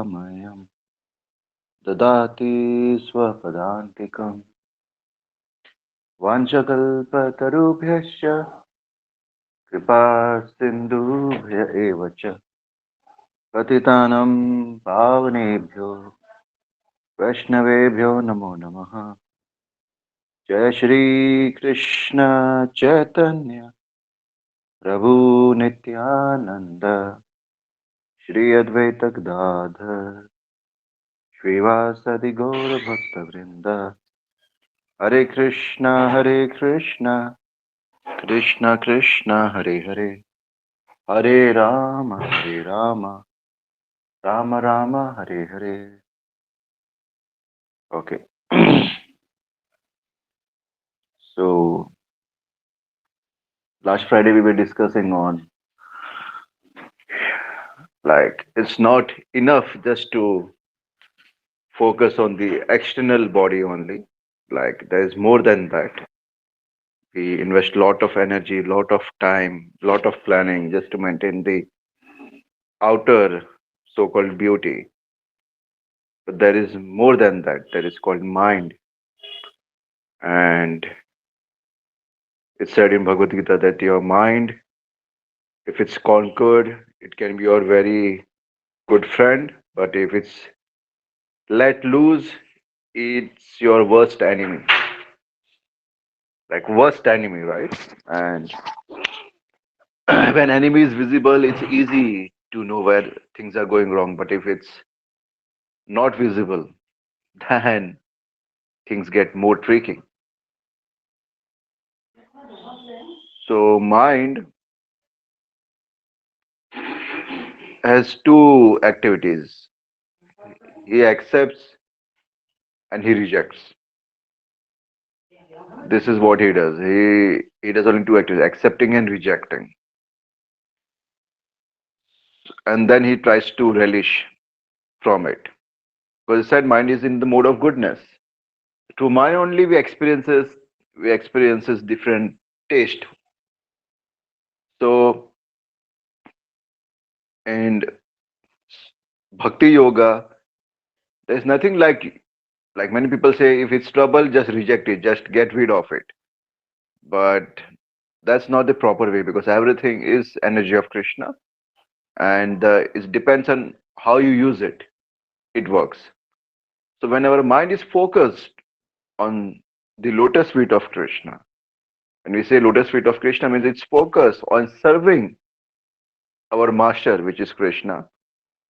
Mayam Dadati Swapadantikam Vanchakalpatarubhyasya Kripa Sindhubhya Evacha Patitanam Pavanebhyo Vaishnavebhyo Namo Namaha Jai Shri Krishna Chaitanya Prabhu Nityananda Shri Advaita Gadadhar Srivasadi Gaura Bhakta Vrinda Hare Krishna Krishna Krishna Hare Hare Hare Rama Rama Rama Hare Hare. Okay. So last Friday we were discussing on like it's not enough just to focus on the external body only. Like there is more than that. We invest lot of energy, lot of time, lot of planning just to maintain the outer so-called beauty. But there is more than that. That is called mind. And it's said in Bhagavad Gita that your mind, if it's conquered, it can be your very good friend. But if it's let loose, it's your worst enemy. Like worst enemy, right? And when enemy is visible, it's easy to know where things are going wrong. But if it's not visible, then things get more tricky. So mind has two activities. He accepts and he rejects. This is what he does. He does only two activities, accepting and rejecting. And then he tries to relish from it. Because he said mind is in the mode of goodness. Through mind only we experiences different taste. So and bhakti yoga, there's nothing like many people say if it's trouble, just reject it, just get rid of it. But that's not the proper way because everything is energy of Krishna and it depends on how you use it. It works. So when our mind is focused on the lotus feet of Krishna, when we say lotus feet of Krishna means it's focused on serving our master, which is Krishna,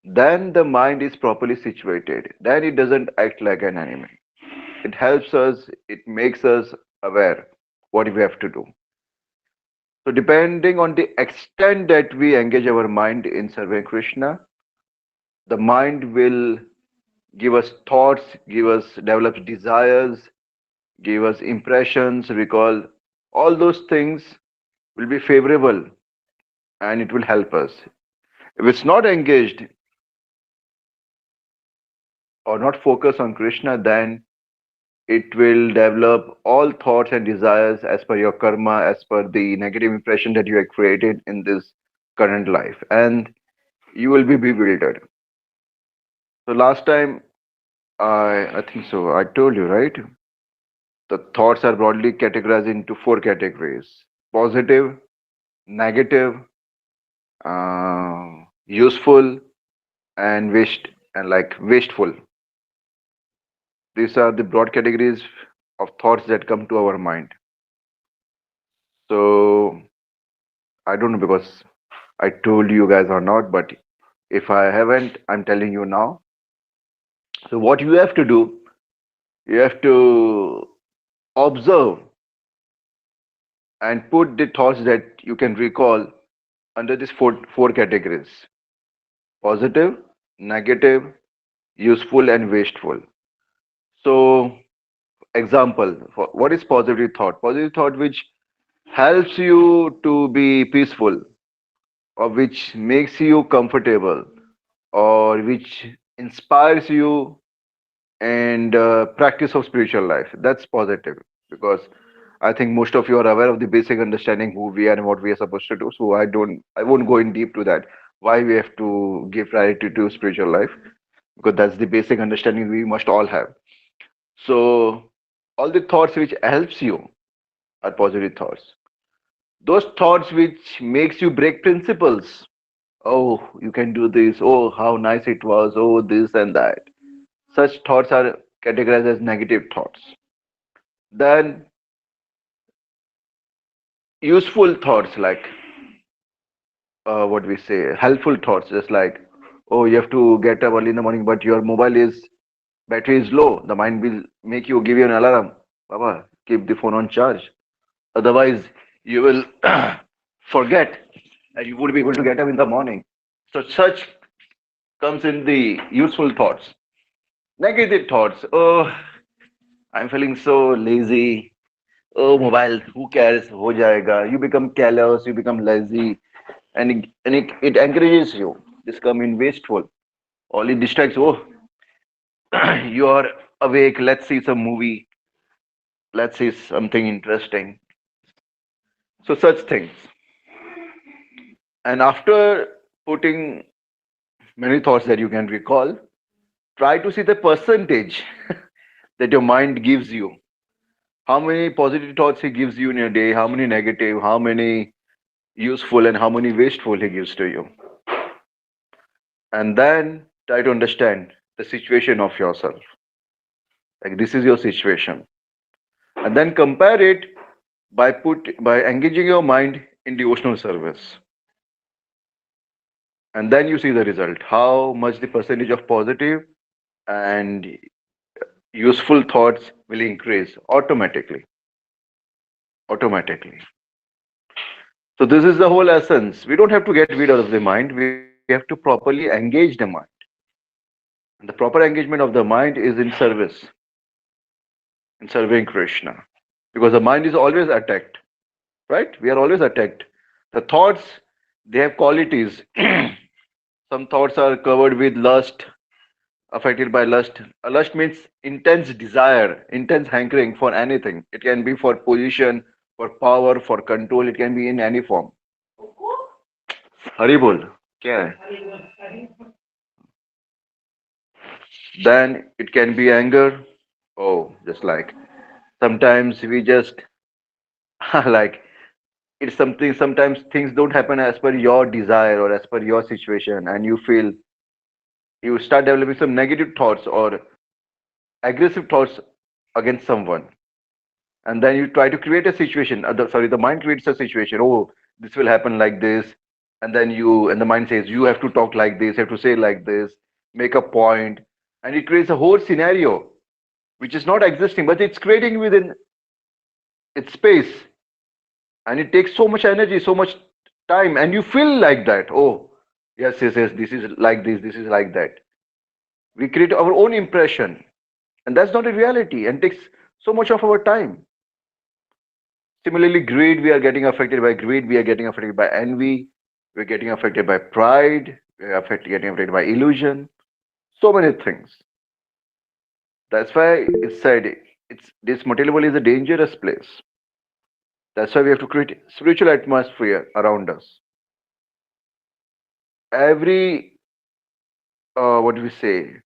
then the mind is properly situated. Then it doesn't act like an enemy. It helps us, it makes us aware what we have to do. So depending on the extent that we engage our mind in serving Krishna, the mind will give us thoughts, give us develop desires, give us impressions, recall. All those things will be favorable and it will help us. If it's not engaged or not focused on Krishna, then it will develop all thoughts and desires as per your karma, as per the negative impression that you have created in this current life, and you will be bewildered. So last time, I think so. I told you, right? The thoughts are broadly categorized into four categories: positive, negative, useful, and wasteful. These are the broad categories of thoughts that come to our mind. So I don't know because I told you guys or not, but if I haven't, I'm telling you now. So what you have to do, you have to observe and put the thoughts that you can recall under these four categories: positive, negative, useful, and wasteful. So, example, for what is positive thought? Positive thought which helps you to be peaceful, or which makes you comfortable, or which inspires you and practice of spiritual life. That's positive because I think most of you are aware of the basic understanding who we are and what we are supposed to do. So I won't go in deep to that. Why we have to give priority to spiritual life. because that's the basic understanding we must all have. So all the thoughts which helps you are positive thoughts. Those thoughts which makes you break principles. Oh, you can do this. Oh, how nice it was. Oh, this and that. Such thoughts are categorized as negative thoughts. Then useful thoughts like what we say, helpful thoughts, just like, oh, you have to get up early in the morning, but your mobile is battery is low. The mind will make you give you an alarm. Baba, keep the phone on charge. Otherwise, you will forget and you won't be able to get up in the morning. So such comes in the useful thoughts. Negative thoughts. Oh, I'm feeling so lazy. Oh, mobile, who cares? Ho jayega. You become callous, you become lazy, and it encourages you. This come in wasteful. All it distracts. Oh, you are awake. Let's see some movie. Let's see something interesting. So such things. And after putting many thoughts that you can recall, try to see the percentage that your mind gives you. How many positive thoughts he gives you in a day, how many negative, how many useful, and how many wasteful he gives to you. And then try to understand the situation of yourself. Like this is your situation. And then compare it by engaging your mind in devotional service. And then you see the result. How much the percentage of positive and useful thoughts will increase automatically. Automatically. So this is the whole essence. We don't have to get rid of the mind. We have to properly engage the mind. And the proper engagement of the mind is in service, in serving Krishna. Because the mind is always attacked, right? We are always attacked. The thoughts, they have qualities. Some thoughts are covered with lust, affected by lust. A lust means intense desire, intense hankering for anything. It can be for position, for power, for control. It can be in any form. हरी बोल क्या है then it can be anger. Oh, just like sometimes we just like it's something. Sometimes things don't happen as per your desire or as per your situation, and you feel you start developing some negative thoughts or aggressive thoughts against someone, and then you try to create a situation. The mind creates a situation. Oh, this will happen like this, and then the mind says you have to talk like this, you have to say like this, make a point, and it creates a whole scenario which is not existing, but it's creating within its space, and it takes so much energy, so much time, and you feel like that. Oh, yes, yes, yes, this is like this is like that. We create our own impression, and that's not a reality, and takes so much of our time. Similarly, greed, we are getting affected by greed, we are getting affected by envy, we're getting affected by pride, getting affected by illusion, so many things. That's why it's said it's this material world is a dangerous place. That's why we have to create spiritual atmosphere around us. Every what do we say?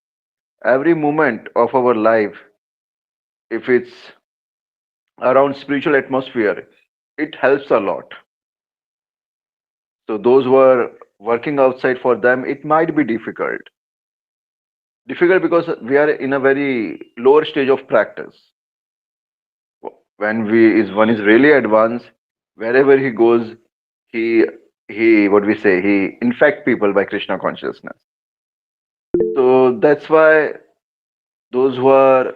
Every moment of our life, if it's around spiritual atmosphere, it helps a lot. So those who are working outside, for them, it might be difficult. Difficult because we are in a very lower stage of practice. When we is one is really advanced, wherever he goes, he what we say he infect people by Krishna consciousness. So that's why those who are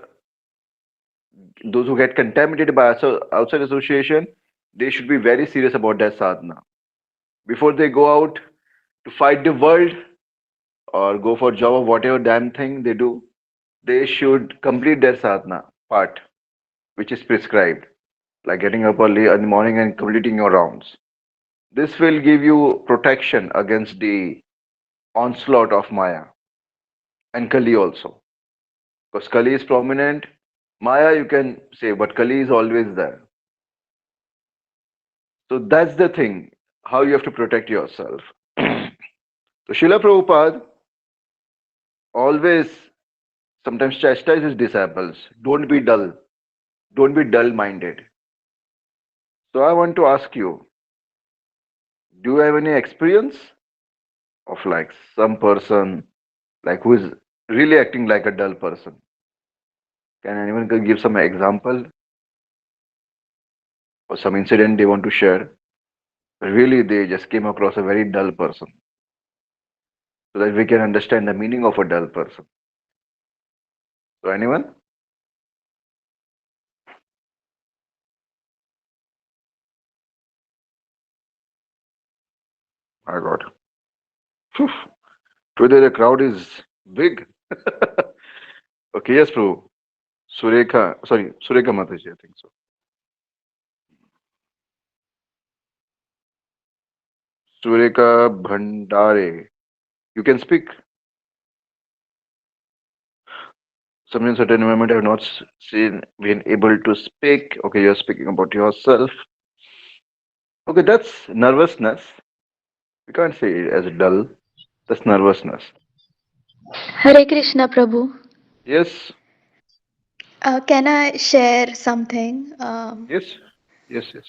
those who get contaminated by outside association, they should be very serious about their sadhana before they go out to fight the world or go for job or whatever damn thing they do. They should complete their sadhana part, which is prescribed, like getting up early in the morning and completing your rounds. This will give you protection against the onslaught of Maya and Kali also. Because Kali is prominent, Maya you can say, but Kali is always there. So that's the thing, how you have to protect yourself. So Srila Prabhupada, always sometimes chastise his disciples. Don't be dull. Don't be dull minded. So I want to ask you, do you have any experience of like some person like who is really acting like a dull person? Can anyone give some example or some incident they want to share? Really, they just came across a very dull person so that we can understand the meaning of a dull person. So anyone? My God. Phew. Today the crowd is big. Okay, yes, Prabhu. Sureka Mataji, I think so. Sureka Bhandare. You can speak. Some in certain moment have not seen been able to speak. Okay, you're speaking about yourself. Okay, that's nervousness. We can't say it as dull. That's nervousness. Hare Krishna Prabhu. Yes, Can I share something? yes, yes, yes.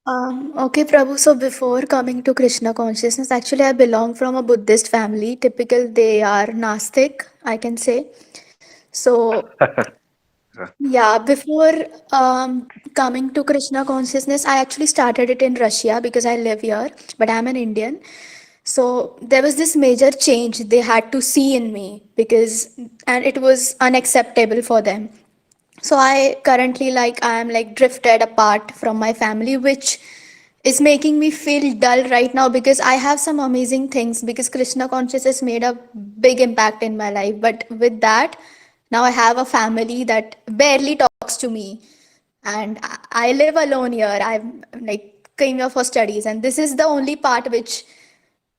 Okay, Prabhu. So before coming to Krishna consciousness, actually, I belong from a Buddhist family. Typical, they are Nastic, I can say. So yeah, before coming to Krishna consciousness, I actually started it in Russia because I live here, but I'm an Indian. So there was this major change they had to see in me because, and it was unacceptable for them. So I currently like I am like drifted apart from my family, which is making me feel dull right now because I have some amazing things because Krishna consciousness made a big impact in my life. But with that, now I have a family that barely talks to me, and I live alone here. I'm like came here for studies, and this is the only part which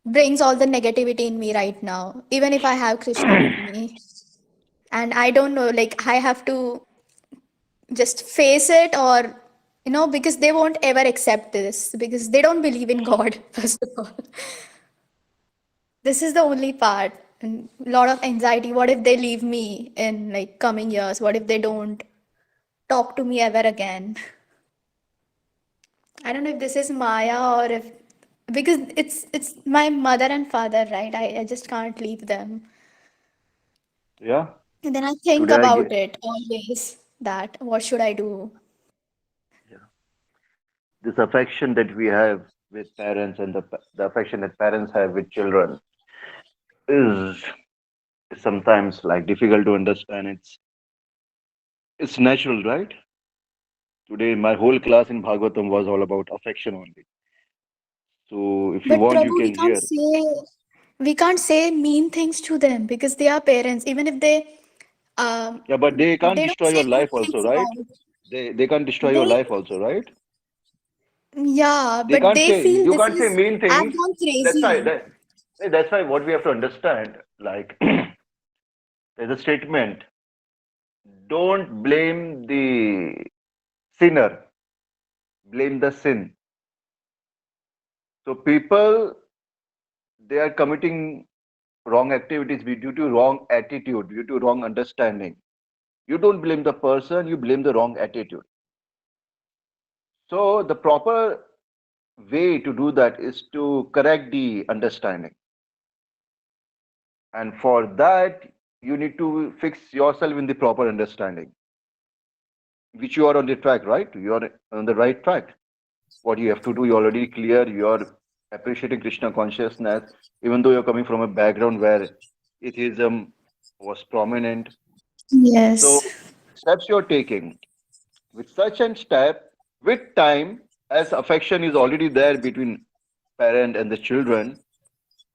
brings all the negativity in me right now. Even if I have Krishna with me, and I don't know, like I have to just face it or because they won't ever accept this because they don't believe in God first of all. This is the only part, and a lot of anxiety. What if they leave me in like coming years? What if they don't talk to me ever again? I don't know if this is Maya or if because it's my mother and father, right? I just can't leave them. Yeah. And then I think Today I about get. it always that what should I do? Yeah. This affection that we have with parents and the affection that parents have with children is sometimes like difficult to understand. It's natural, right? Today my whole class in Bhagavatam was all about affection only. So if you But want, you Prabhu, can hear. we can't say mean things to them because they are parents. Even if Yeah, but they can't they don't destroy say your good life also, things right? about They can't destroy your they. life also, right? Yeah, They but can't they say feel you this can't say is mean I've things. gone That's why crazy. that's why what we have to understand, like there's a statement, don't blame the sinner, blame the sin. So people, they are committing wrong activities due to wrong attitude, due to wrong understanding. You don't blame the person, you blame the wrong attitude. So the proper way to do that is to correct the understanding. And for that, you need to fix yourself in the proper understanding, which you are on the track, right? You are on the right track. What you have to do, you're already clear. You're appreciating Krishna consciousness, even though you're coming from a background where atheism was prominent. So, Yes. steps you're taking with such a step, with time, as affection is already there between parent and the children,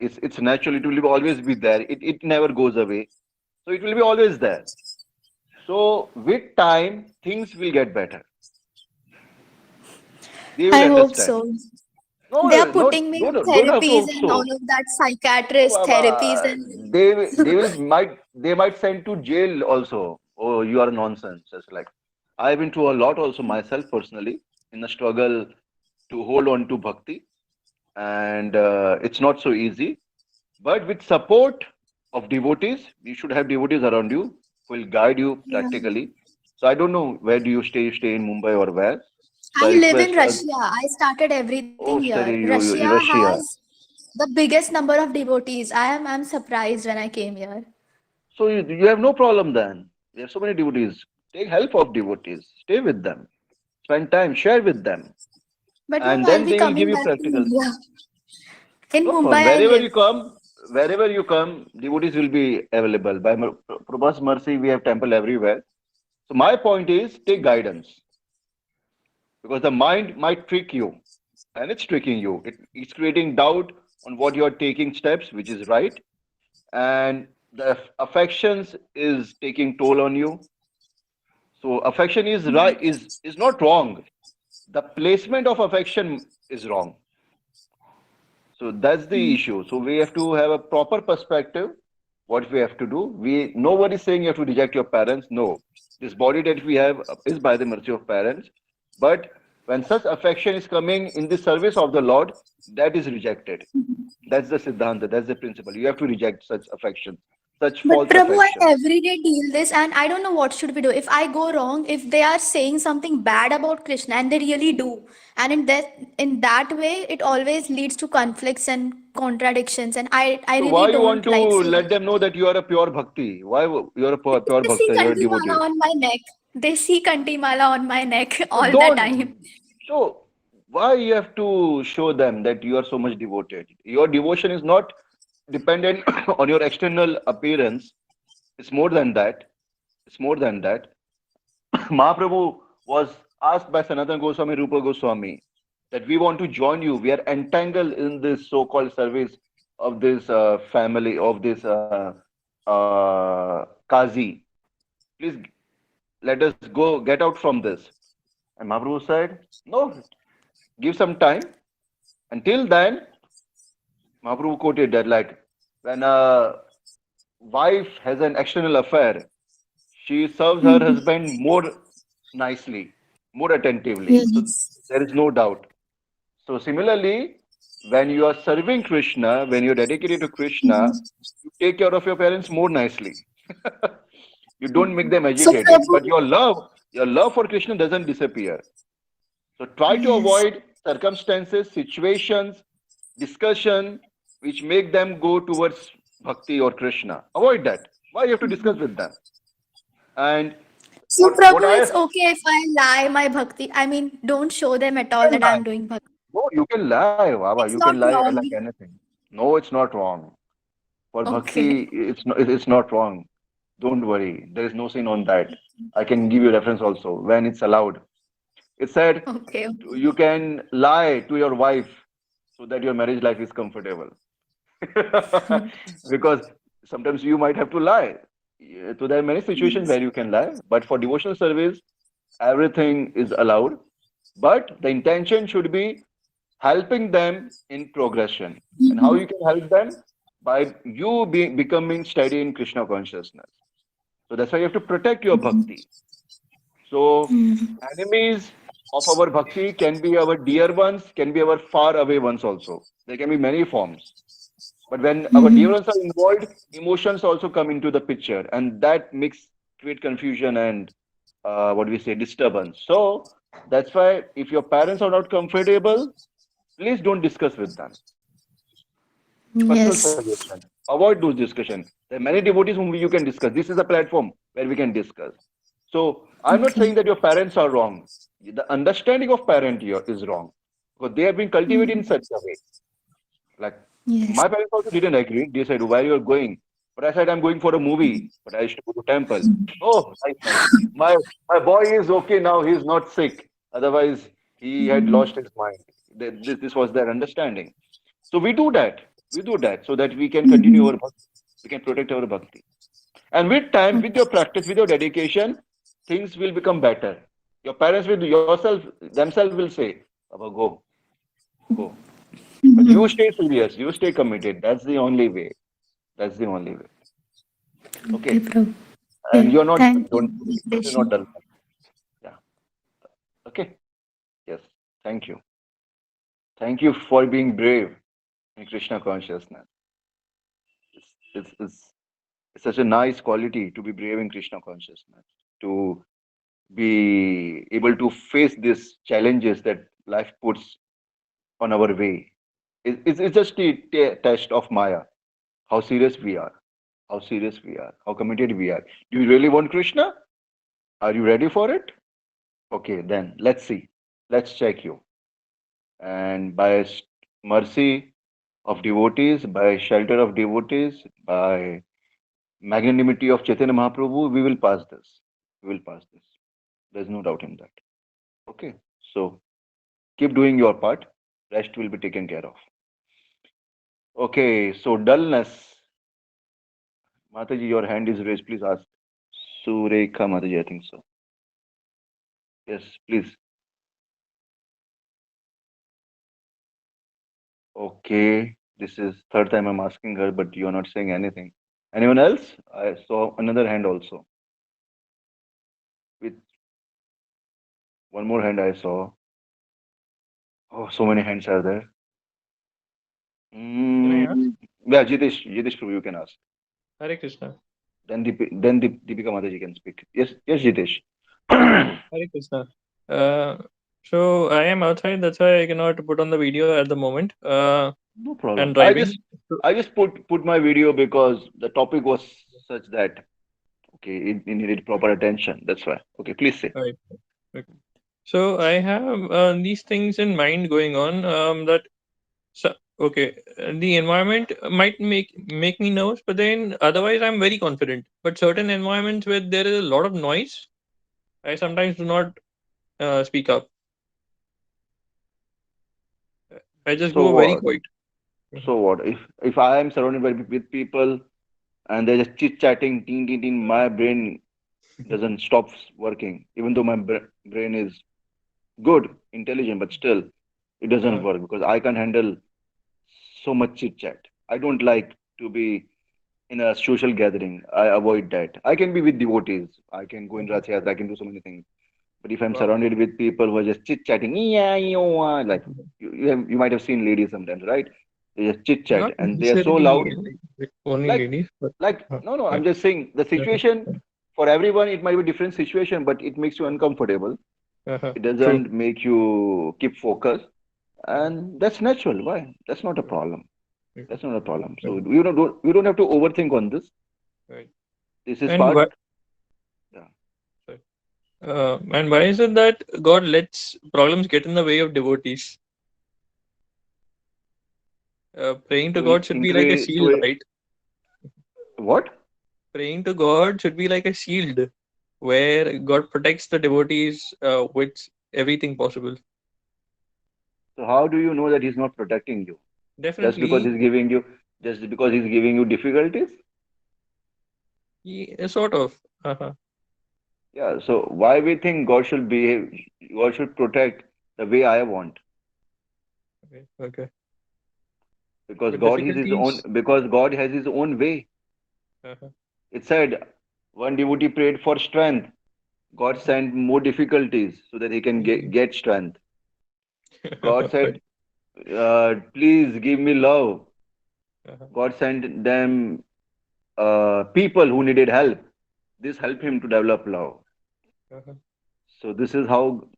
it's natural. It will always be there. It never goes away. So it will be always there. So with time, things will get better. They will I hope understand. so. They are No, no, putting me in don't have to therapies hope and all so. of that No, psychiatrist therapies Baba, and they might send to jail also. Oh, you are nonsense. It's like I've been through a lot also myself personally in the struggle to hold on to bhakti, and it's not so easy. But with support, of devotees. You should have devotees around you who will guide you Yeah. practically. So I don't know where do you stay? You stay in Mumbai or where? So I I live in request. Russia. I started everything Oh, here. study Russia you has Russia. the biggest number of devotees. I'm surprised when I came here. So you have no problem then. There are so many devotees. Take help of devotees. Stay with them. Spend time. Share with them, But no, and I'll then be they will give coming you back to practical. India. In No Mumbai, problem. I live. Wherever you come, devotees will be available. By Prabhu's mercy, we have temple everywhere. So my point is, take guidance because the mind might trick you, and it's tricking you. It's creating doubt on what you are taking steps, which is right, and the affections is taking toll on you. So affection is right is not wrong. The placement of affection is wrong. So that's the issue. So we have to have a proper perspective. What we have to do. Nobody is saying you have to reject your parents. No, this body that we have is by the mercy of parents. But when such affection is coming in the service of the Lord, that is rejected. That's the siddhanta. That's the principle. You have to reject such affection, such But false Prabhu, I affection. every day deal this, and I don't know what should we do. If I go wrong, if they are saying something bad about Krishna, and they really do, and in that way, it always leads to conflicts and contradictions, and I So really why you want don't to like seeing. let them know that you are a pure bhakti? Why you are a pure They see bhakta? You are a Kantimala devotee. on my neck. They see Kantimala on my neck So all the don't. time. So why you have to show them that you are so much devoted? Your devotion is not dependent on your external appearance. It's more than that. It's more than that. Mahaprabhu was asked by Sanatana Goswami, Rupa Goswami, that we want to join you. We are entangled in this so-called service of this family, of this Kazi. Please let us go, get out from this. And Mahaprabhu said, no, give some time. Until then, Mahaprabhu quoted that like when a wife has an external affair, she serves her husband more nicely, more attentively. So Yes. there is no doubt. So similarly, when you are serving Krishna, when you're dedicated to Krishna, you take care of your parents more nicely. You don't make them So agitated, but Prabhu, your love for Krishna doesn't disappear. So try to yes. avoid circumstances, situations, discussion which make them go towards bhakti or Krishna. Avoid that. Why you have to discuss with them? And So what Prabhu, I it's okay if I lie my bhakti. I mean, don't show them at all can that lie. I'm doing bhakti. No, you can lie, Baba. You It's can not lie like wrong. anything. No, it's not wrong. For Okay. bhakti, it's not wrong. Don't worry. There is no sin on that. I can give you reference also when it's allowed. It said Okay. you can lie to your wife so that your marriage life is comfortable. Because sometimes you might have to lie. Yeah, so there are many situations Yes. where you can lie, but for devotional service, everything is allowed. But the intention should be helping them in progression. And how you can help them? By you becoming steady in Krishna consciousness. So that's why you have to protect your bhakti. So enemies of our bhakti can be our dear ones, can be our far away ones also. There can be many forms. But when our dear ones are involved, emotions also come into the picture, and that makes create confusion and what do we say disturbance. So that's why if your parents are not comfortable, please don't discuss with them. Personal Yes. suggestion. Avoid those discussions. There are many devotees whom you can discuss. This is a platform where we can discuss. So I'm not saying Okay. that your parents are wrong. The understanding of parent here is wrong because they have been cultivated in such a way. Like Yes. my parents also didn't agree. They said, "Where you are going?" But I said, "I'm going for a movie." But I used to go to temple. Oh, nice, nice. My boy is okay now. He's not sick. Otherwise, he had lost his mind. This was their understanding. So we do that. We do that so that we can continue our bhakti. We can protect our bhakti. And with time, with your practice, with your dedication, things will become better. Your parents will yourself themselves will say, "Baba, go, go." But you stay serious, you stay committed. That's the only way. That's the only way. Okay, Okay. Prabhu. And Okay. you're not dull, Thank don't you, worry. You're not Krishna. dull. Yeah. Okay. Yes. Thank you. Thank you for being brave in Krishna consciousness. It's It's such a nice quality to be brave in Krishna consciousness, to be able to face these challenges that life puts on our way. It's just a test of Maya, how serious we are, how serious we are, how committed we are. Do you really want Krishna? Are you ready for it? Okay, then let's see. Let's check you. And by mercy of devotees, by shelter of devotees, by magnanimity of Chaitanya Mahaprabhu, we will pass this. We will pass this. There's no doubt in that. Okay, so keep doing your part. Rest will be taken care of. Okay, so dullness. Mataji, your hand is raised. Please ask. Surekha Mataji, I think so. Yes, please. Okay, this is third time I'm asking her, but you're not saying anything. Anyone else? I saw another hand also. With one more hand I saw. Oh, so many hands are there. Can I ask? Mm, yeah, Jitesh Prabhu, you can ask. Hare Krishna. Then Deepika Mataji can speak. Yes, yes, Jitesh. Hare Krishna. Uh, so I am outside, that's why I cannot put on the video at the moment. No And problem. driving. So, I just put my video because the topic was such that okay, it needed proper attention. That's why. Okay, please say. right. Okay. So I have these things in mind going on. That so, okay, the environment might make me nervous, but then otherwise I'm very confident. But certain environments where there is a lot of noise, I sometimes do not speak up. I just So go very what? quiet. So what? If I am surrounded by with people and they're just chit chatting, ting ting ting, my brain doesn't stop working. Even though my brain is good, intelligent, but still it doesn't Uh, work because I can't handle so much chit chat. I don't like to be in a social gathering. I avoid that. I can be with devotees. I can go in uh, Rath Yatra. I can do so many things. But if I'm wow. surrounded with people who are just chit chatting, yeah, yeah, like you might have seen ladies sometimes, right? They just chit chat Not and they are so loud. necessarily like only Like, ladies, but uh, no, no. uh, I'm just saying the situation uh, for everyone. It might be different situation, but it makes you uncomfortable. It true. doesn't make you keep focus, Uh, and that's natural. Why? That's not a right, problem. That's not a problem. right, So you don't have to overthink on this. right. This is And why? part. Yeah. Sorry. And why is it that God lets problems get in the way of devotees? Praying to To God should be like a increase to shield, right? what? Praying to God should be like a shield where God protects the devotees with everything possible. So how do you know that he's not protecting you? Just because Definitely, he's giving you, just because he's giving you difficulties? sort of. Uh-huh. Yeah. So why we think God should behave, God should protect the way I want? Okay, okay. Because With God is his own, difficulties. because God has his own way. Uh-huh. It said one devotee prayed for strength. God Uh-huh. sent more difficulties so that he can Mhm. get strength. God Right. said, please give me love. Uh-huh. God sent them people who needed help. This helped him to develop love. Uh-huh. So this is how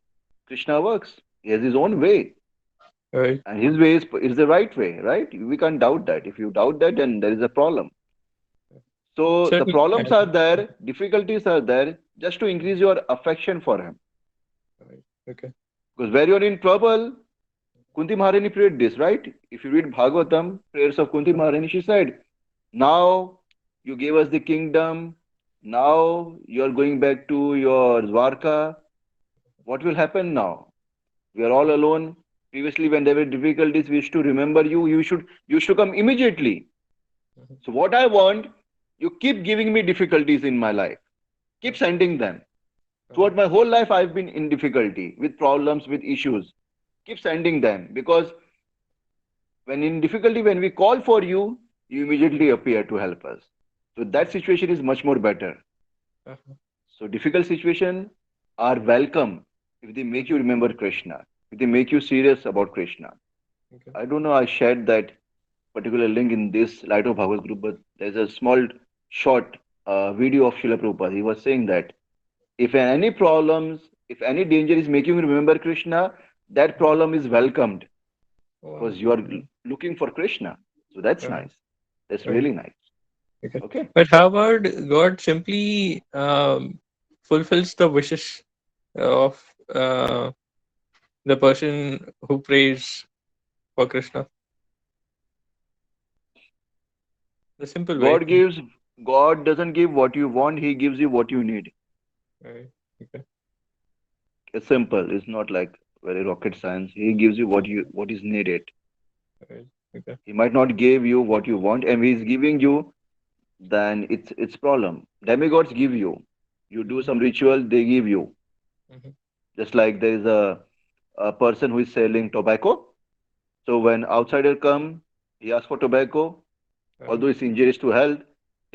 Krishna works. He has his own way, Right. and his way is the right way, right? We can't doubt that. If you doubt that, then there is a problem. So the Certainly. problems are there, difficulties are there, just to increase your affection for him. Right. Okay. Because where you're in trouble, Kunti Maharani prayed this, right? If you read Bhagavatam, prayers of Kunti Maharani, she said, now you gave us the kingdom. Now you are going back to your Dwarka. What will happen now? We are all alone. Previously, when there were difficulties, we used to remember you. You should come immediately. Uh-huh. So what I want, you keep giving me difficulties in my life. Keep Uh-huh. sending them. Uh-huh. Throughout my whole life, I've been in difficulty with problems, with issues. Keep sending them because when in difficulty, when we call for you, you immediately Mhm. appear to help us. So that situation is much more better. Uh-huh. So difficult situations are welcome if they make you remember Krishna, if they make you serious about Krishna. Okay. I don't know, I shared that particular link in this Light of Bhagavad group, but there's a small short video of Srila Prabhupada. He was saying that if any problems, if any danger is making you remember Krishna, that Uh-huh. problem is welcomed Wow. because you are Uh-huh. looking for Krishna. So that's Uh-huh. nice. That's Right. really nice. Okay. Okay. But how about God simply fulfills the wishes of the person who prays for Krishna? The simple way. God gives, God doesn't give what you want, He gives you what you need. Right. Okay. It's simple. It's not like very rocket science. He gives you what is needed. Right. Okay. He might not give you what you want, and He's giving you, then it's problem. Demigods give you. You do Mm-hmm. some ritual, they give you. Mm-hmm. Just like there is a person who is selling tobacco. So when outsider come, he asks for tobacco, Uh-huh. although it's injurious to health,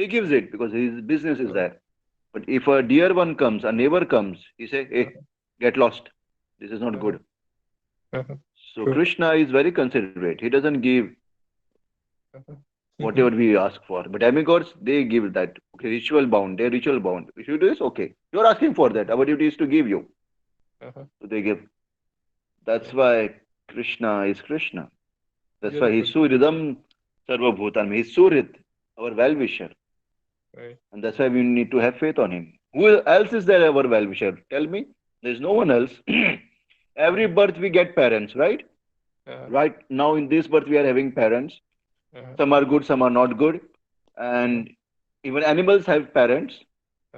he gives it because his business is Uh-huh. there. But if a dear one comes, a neighbor comes, he say, hey, Uh-huh. get lost. This is not Uh-huh. good. Uh-huh. So True. Krishna is very considerate. He doesn't give Uh-huh. Mm-hmm. whatever we ask for. But demigods, they give that. Okay, ritual bound. They're ritual bound. If you do this, okay. You're asking for that. Our duty is to give you. Uh-huh. So they give. That's Right. why Krishna is Krishna. That's why Beautiful. he's Suridam Sarvabhutan. He's Surit, our well wisher. Right. And that's why we need to have faith on him. Who else is there, our well wisher? Tell me. There's no one else. Every Uh-huh. birth we get parents, right? Uh-huh. Right now in this birth we are having parents. Uh-huh. Some are good, some are not good. Uh-huh. And even animals have parents.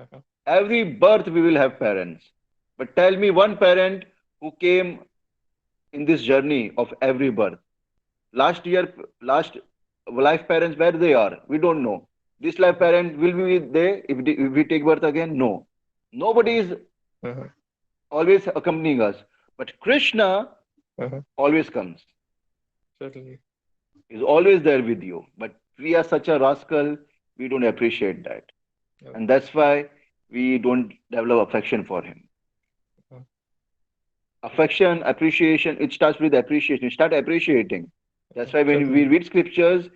Uh-huh. Every birth we will have parents. But tell me one parent who came in this journey of every birth. Last year, last life parents, where they are, we don't know. This life Uh-huh. parent will be there if we take birth again? No. Nobody is Uh-huh. always accompanying us. But Krishna Uh-huh. always comes. Certainly. Is always there with you. But we are such a rascal, we don't appreciate that. Yeah. And that's why we don't develop affection for him. Uh-huh. Affection, appreciation, it starts with appreciation. You start appreciating. That's why when we Certainly. read scriptures,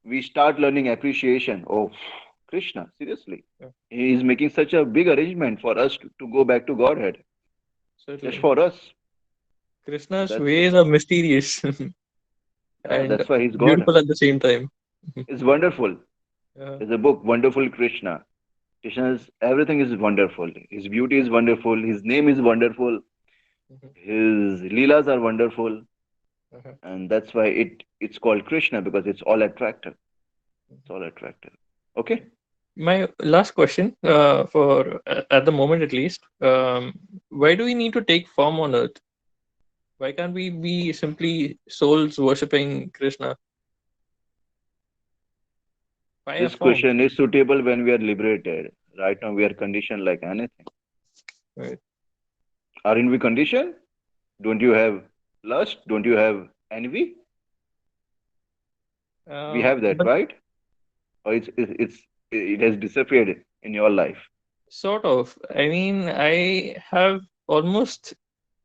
we start learning appreciation. Oh, Krishna, seriously. Yeah. He is making such a big arrangement for us to go back to Godhead, just Certainly. for us. So Krishna's ways are mysterious and that's why he's God. beautiful at the same time. It's wonderful. Uh, There's a book, Wonderful Krishna. Krishna's everything is wonderful. His beauty is wonderful. His name is wonderful. mhm, His leelas are wonderful, uh-huh. and that's why it's called Krishna because it's all attractive. It's all attractive. Okay. My last question, for at the moment at least, why do we need to take form on Earth? Why can't we be simply souls worshipping Krishna? Why a This form? question is suitable when we are liberated. Right now, we are conditioned like anything. Right. Aren't we conditioned? Don't you have lust? Don't you have envy? We have that, But right? Or it has disappeared in your life. sort of. I mean, I have almost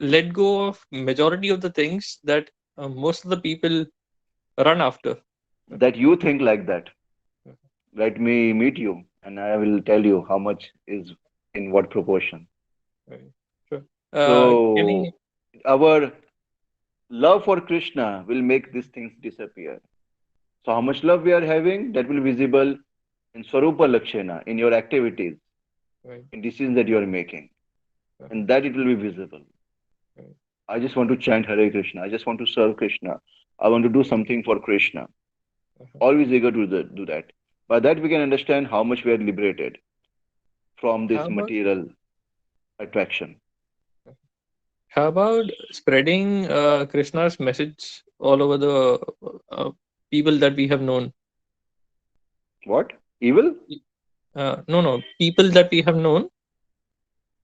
let go of majority of the things that most of the people run after. That you think like that. Let me meet you, and I will tell you how much is in what proportion. Right. Sure. Can I? So, our love for Krishna will make these things disappear. So, how much love we are having, that will be visible in Swarupa Lakshana, in your activities, Right. in decisions that you are making, Uh-huh. and that it will be visible. Right. I just want to chant Hare Krishna. I just want to serve Krishna. I want to do Mhm. something for Krishna. Uh-huh. Always eager to do that. By that, we can understand how much we are liberated from How this about material attraction. how about spreading Krishna's message all over the people that we have known? What? Evil? No, no, people that we have known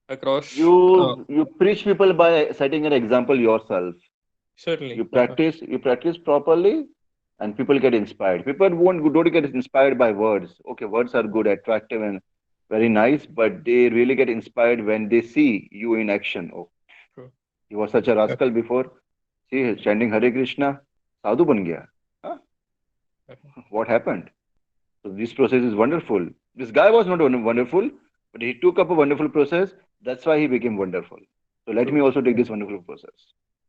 across. You preach people by setting an example yourself. Certainly. You practice properly, and people get inspired. People don't get inspired by words. Okay, words are good, attractive, and very nice, but they really get inspired when they see you in action. Oh, True. you were such a Uh, rascal before. See, chanting Hare Krishna, sadhu ban gaya. Huh? uh, What happened? So this process is wonderful. This guy was not wonderful, but he took up a wonderful process. That's why he became wonderful. So let me True. also take this wonderful process.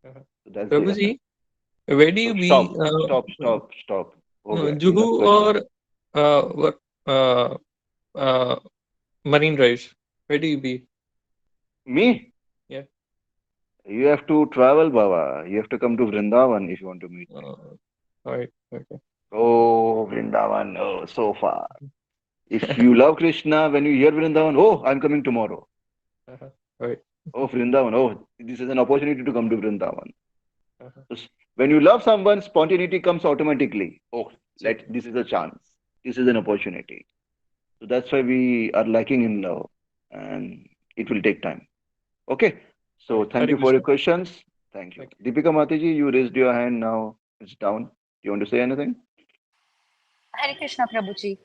Uh-huh. So that's the essence. Prabhuji, where do So you be? stop, stop, stop, stop. हो गया. Juhu Enough or question. what? Uh, Marine Drives. Where do you be? Me? Yeah. You have to travel, Baba. You have to come to Vrindavan if you want to meet me. Uh, right. Okay. Oh, Vrindavan. Oh, so far. If you love Krishna, when you hear Vrindavan, oh, I'm coming tomorrow. Uh-huh. Right. Oh, Vrindavan. Oh, this is an opportunity to come to Vrindavan. Uh-huh. When you love someone, spontaneity comes automatically. Oh, let Exactly. this is a chance. This is an opportunity. So that's why we are lacking in love, and it will take time. Okay. So Right. thank Hare you for your Krishna. questions. Thank you. Thank Deepika Mataji, you raised your hand now. It's down. You want to say anything? Hare Krishna Prabhuji.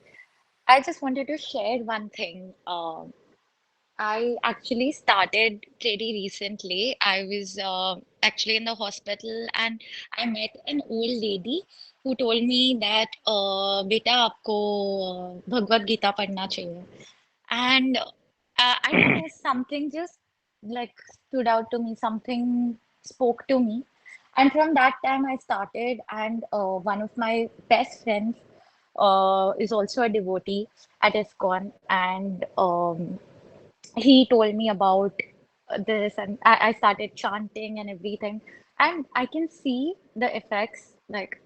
I just wanted to share one thing. I actually started pretty recently. I was actually in the hospital and I met an old lady who told me that बेटा आपको भगवत गीता पढ़ना चाहिए. And I don't know, something just like stood out to me, something spoke to me. And from that time, I started, and one of my best friends is also a devotee at ISKCON, and he told me about this, and I started chanting and everything. And I can see the effects. Like,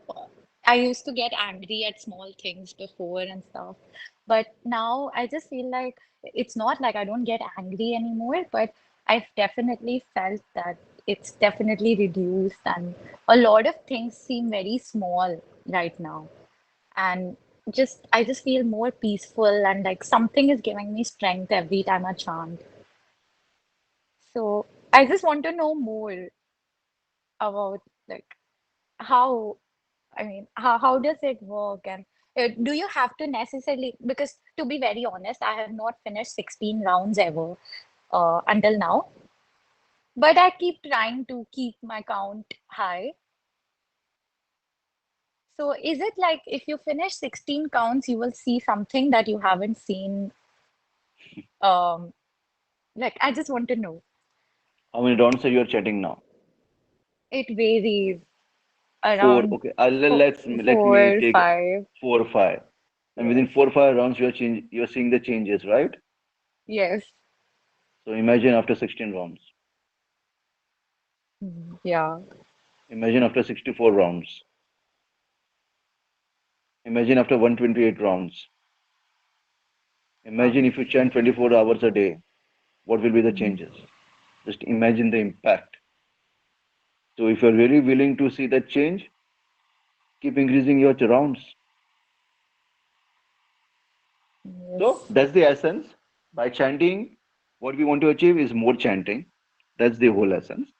I used to get angry at small things before and stuff, but now I just feel like it's not like I don't get angry anymore, but I've definitely felt that it's definitely reduced, and a lot of things seem very small right now. And just I just feel more peaceful, and like something is giving me strength every time I chant. So I just want to know more about like how, I mean, how does it work? And do you have to necessarily, because to be very honest, I have not finished 16 rounds ever until now, but I keep trying to keep my count high. So is it like if you finish 16 counts, you will see something that you haven't seen? Um, like I just want to know. How many rounds are you chatting now? It varies Four. around Okay. four, Let me four, take five. 4 or 5. And within Yes. 4 or 5 rounds, you're seeing the changes, right? Yes. So imagine after 16 rounds. Yeah. Imagine after 64 rounds. Imagine after 128 rounds. Wow. Imagine if you chant 24 hours a day, what will be the Mhm. changes? Just imagine the impact. So if you're really willing to see that change, keep increasing your rounds. So Yes. that's the essence. By chanting, what we want to achieve is more chanting. That's the whole essence.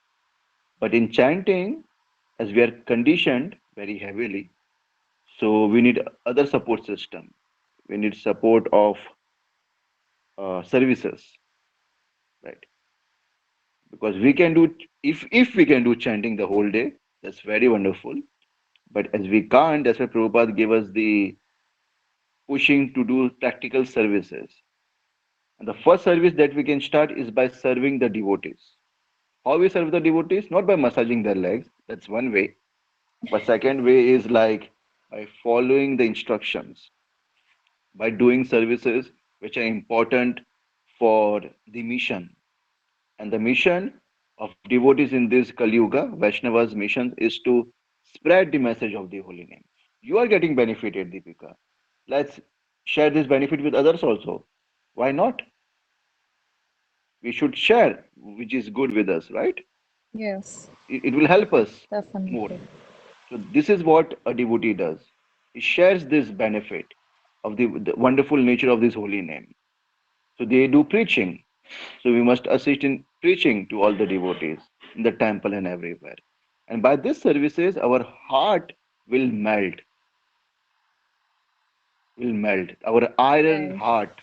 But in chanting, as we are conditioned very heavily, so we need other support system. We need support of services, right? Because we can do, if we can do chanting the whole day, that's very wonderful. But as we can't, that's why Prabhupada gave us the pushing to do practical services. And the first service that we can start is by serving the devotees. How we serve the devotees? Not by massaging their legs, that's one way. But second way is like by following the instructions, by doing services which are important for the mission. And the mission of devotees in this Kali Yuga, Vaishnava's mission is to spread the message of the holy name. You are getting benefited, Deepika. Let's share this benefit with others also. Why not? We should share which is good with us, right? Yes. It will help us more. Definitely. So this is what a devotee does. He shares this benefit of the wonderful nature of this holy name. So they do preaching. So we must assist in preaching to all the devotees in the temple and everywhere. And by these services, our heart will melt, will melt. Our iron Right. heart,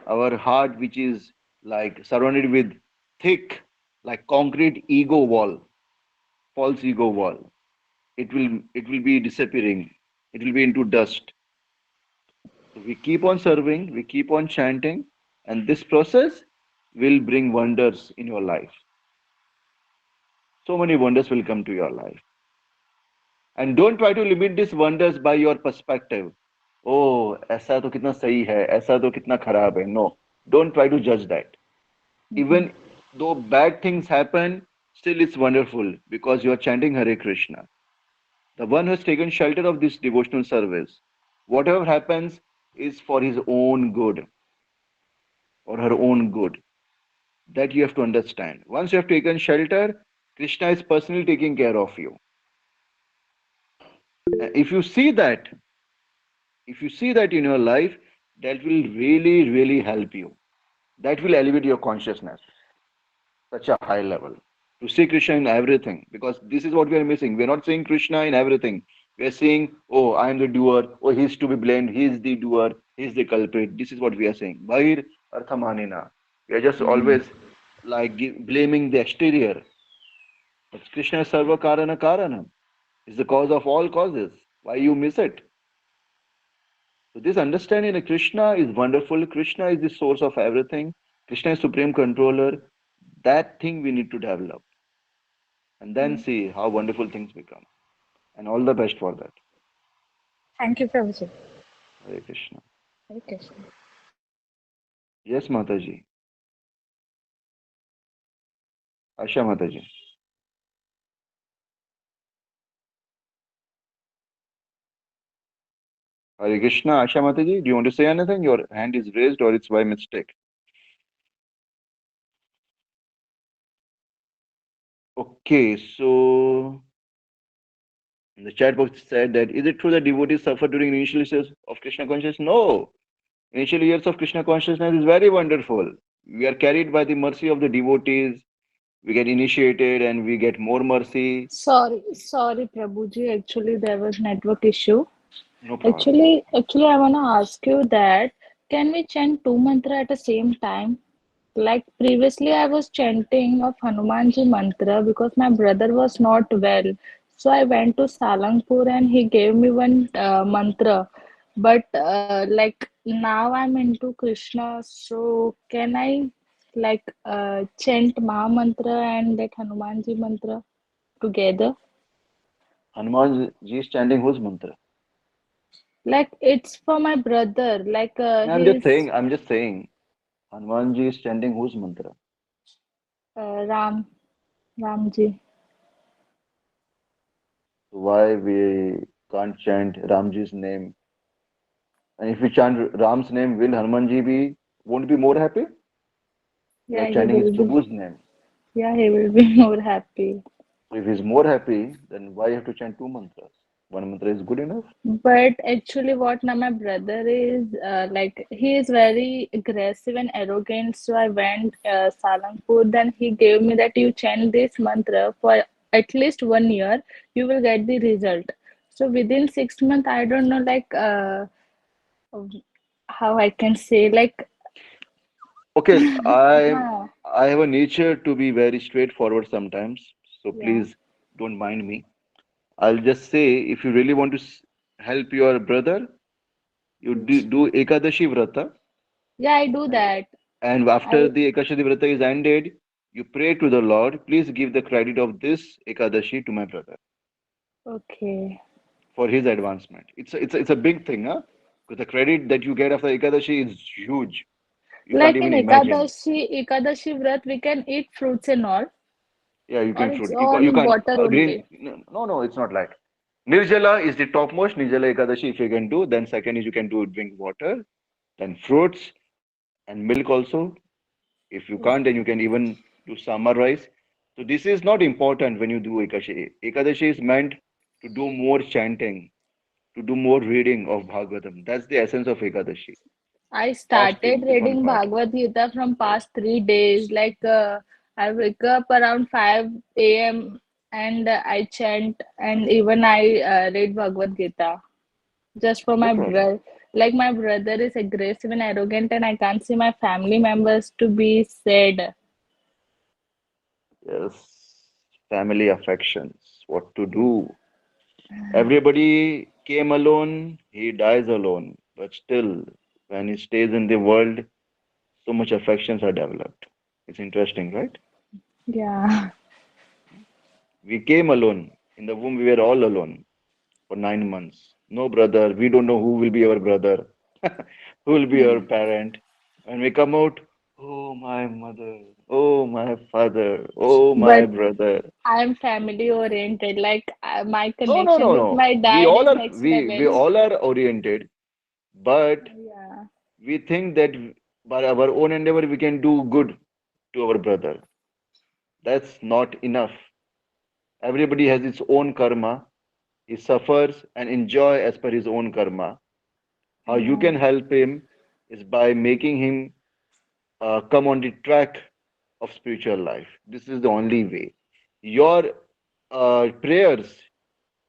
our heart which is like surrounded with thick, like concrete ego wall, false ego wall. It will be disappearing. It will be into dust. So we keep on serving, we keep on chanting, and this process will bring wonders in your life. So many wonders will come to your life. And don't try to limit these wonders by your perspective. Oh, ऐसा तो कितना सही है, ऐसा तो कितना खराब है. No, don't try to judge that. Mhm. Even though bad things happen, still it's wonderful because you are chanting Hare Krishna. The one who has taken shelter of this devotional service, whatever happens is for his own good or her own good. That you have to understand. Once you have taken shelter, Krishna is personally taking care of you. If you see that, if you see that in your life, that will really, really help you. That will elevate your consciousness such a high level. To see Krishna in everything, because this is what we are missing. We are not seeing Krishna in everything. We are seeing, oh, I am the doer, oh, he is to be blamed, he is the doer, he is the culprit. This is what we are saying. Bahir Arthamanina. We are just Mhm. always like blaming the exterior. But Krishna is Sarva Karana Karanam. Is the cause of all causes. Why you miss it? So this understanding of Krishna is wonderful. Krishna is the source of everything. Krishna is supreme controller. That thing we need to develop. And then see how wonderful things become. And all the best for that. Thank you, Prabhuji. Hare Krishna. Hare Krishna. Yes, Mataji. Asha Mataji. Hare Krishna. Asha Mataji, do you want to say anything? Your hand is raised or it's by mistake. Okay, so the chat box said that is it true that devotees suffer during initial stages of Krishna consciousness? No. Initial years of Krishna consciousness is very wonderful. We are carried by the mercy of the devotees. We get initiated and we get more mercy. Sorry, Prabhuji. Actually, there was network issue. No problem. Actually, I wanna ask you that can we chant two mantra at the same time? Like previously, I was chanting of Hanumanji mantra because my brother was not well. So I went to Salangpur and he gave me one mantra. But like now I'm into Krishna, so can I like chant Maha mantra and that Hanumanji mantra together? Hanuman ji is chanting whose mantra? Like it's for my brother. Like he's I'm just saying, Hanuman ji is chanting whose mantra? Ram Ramji. So why we can't chant Ramji's name? And if we chant Ram's name, will Hanuman ji be won't be more happy? We are Yeah, he chanting his will be. Prabhu's name. Yeah, he will be more happy. So if he's more happy, then why have to chant two mantras? One mantra is good enough. But actually, what now my brother is like he is very aggressive and arrogant. So I went Salangpur. Then he gave me that you chant this mantra for at least 1 year, you will get the result. So within 6 months, I don't know like how I can say like Okay, huh, I have a nature to be very straightforward sometimes. So yeah. please don't mind me. I'll just say if you really want to help your brother, you do Ekadashi Vrata, Yeah, I do and that. after I the Ekadashi Vrata is ended, you pray to the Lord, please give the credit of this Ekadashi to my brother okay. for his advancement. It's a big thing, huh? Because the credit that you get after Ekadashi is huge. You can't Like in even imagine. Ekadashi Vrat, we can eat fruits and all, Yeah, you or can it's fruit. all You can't water green. only. No, no, it's not like. Nirjala is the topmost. Nirjala Ekadashi if you can do. Then second is you can do drink water, then fruits and milk also. If you can't, then you can even do samar rice. So this is not important when you do Ekadashi. Ekadashi is meant to do more chanting, to do more reading of Bhagavatam. That's the essence of Ekadashi. I Fasting started is one reading part. Bhagavad Gita from past 3 days. Like I wake up around 5 a.m. and I chant and even I read Bhagavad Gita just for No my problem. brother. Like my brother is aggressive and arrogant, and I can't see my family members to be sad. Yes, family affections. What to do? Everybody came alone, he dies alone. but still, when he stays in the world, so much affections are developed. It's interesting, right? Yeah. We came alone. In the womb, we were all alone for 9 months. No brother. We don't know who will be our brother, who will be our parent. When we come out, oh my mother, oh my father, oh my But brother. I'm family oriented. Like my No, no, connection no, with no. my We dad all is are next we level. all are oriented, but Yeah. we think that by our own endeavor we can do good to our brother. That's not enough. Everybody has its own karma. He suffers and enjoy as per his own karma. How you Yeah. can help him is by making him come on the track of spiritual life. This is the only way. Your prayers,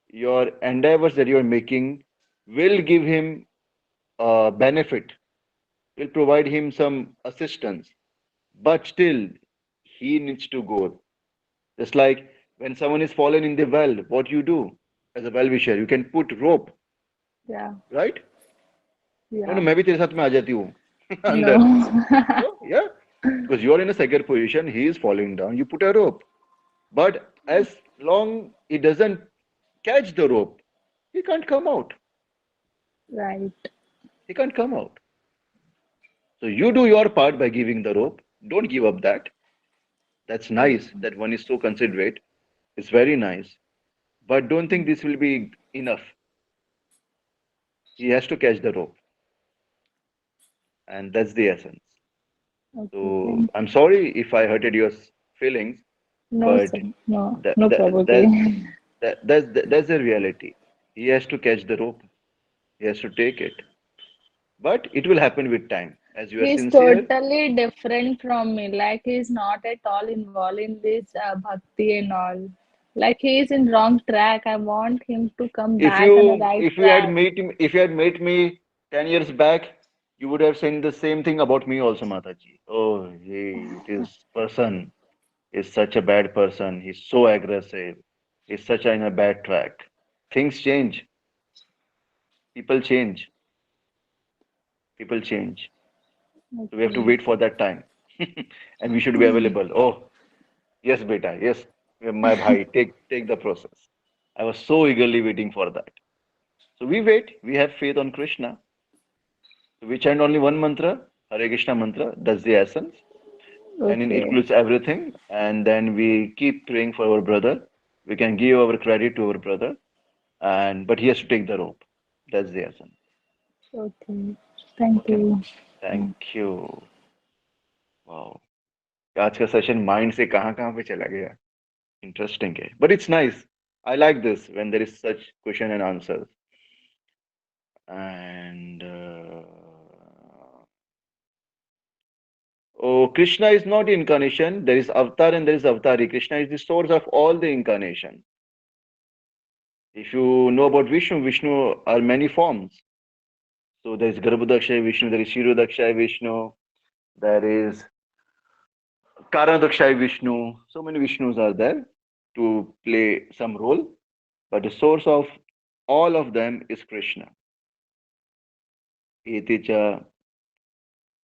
your endeavors that you are making will give him benefit, will provide him some assistance, but still he needs to go. Just like when someone is fallen in the well, what you do as a well wisher, you can put rope, Yeah. right? No, no, Yeah. मैं भी तेरे साथ में आ जाती हूँ No. अंदर. No, yeah, because you are in a secure position, he is falling down. You put a rope, but as long he doesn't catch the rope, he can't come out. Right. He can't come out. So you do your part by giving the rope. Don't give up that. That's nice Okay. that one is so considerate. It's very nice. But don't think this will be enough. He has to catch the rope, and that's the essence. Okay. So Thank I'm sorry if I hurted your feelings, No, but sir. No. that, No that, problem. that, that's the reality. He has to catch the rope. He has to take it. But it will happen with time. As you are He's sincere, totally different from me. Like he's not at all involved in this bhakti and all. Like he's in wrong track. I want him to come if back on a you right if you had track. met him, if you had met me 10 years back, you would have said the same thing about me also, Mataji. Oh, hey, this person is such a bad person. He's so aggressive. He's such in a bad track. Things change. People change. People change. So we have to Okay. wait for that time, and we should be available. Oh, yes, beta. Yes, my bhai. Take the process. I was so eagerly waiting for that. So we wait. We have faith on Krishna. So we chant only one mantra, Hare Krishna mantra. That's the essence, and it Okay. includes everything. And then we keep praying for our brother. We can give our credit to our brother, and but he has to take the rope. That's the essence. Okay. Thank Okay. you. Yeah. Thank you. Wow. आज का session mind से कहाँ कहाँ पे चला गया. Interesting है. But it's nice. I like this when there is such question and answers. And oh, Krishna is not incarnation. There is avatar and there is avatari. Krishna is the source of all the incarnation. If you know about Vishnu, Vishnu are many forms. So there is Garbhodakshay Vishnu, there is Shirodakshay Vishnu, there is Karanadakshay Vishnu. So many Vishnus are there to play some role. But the source of all of them is Krishna. Eticha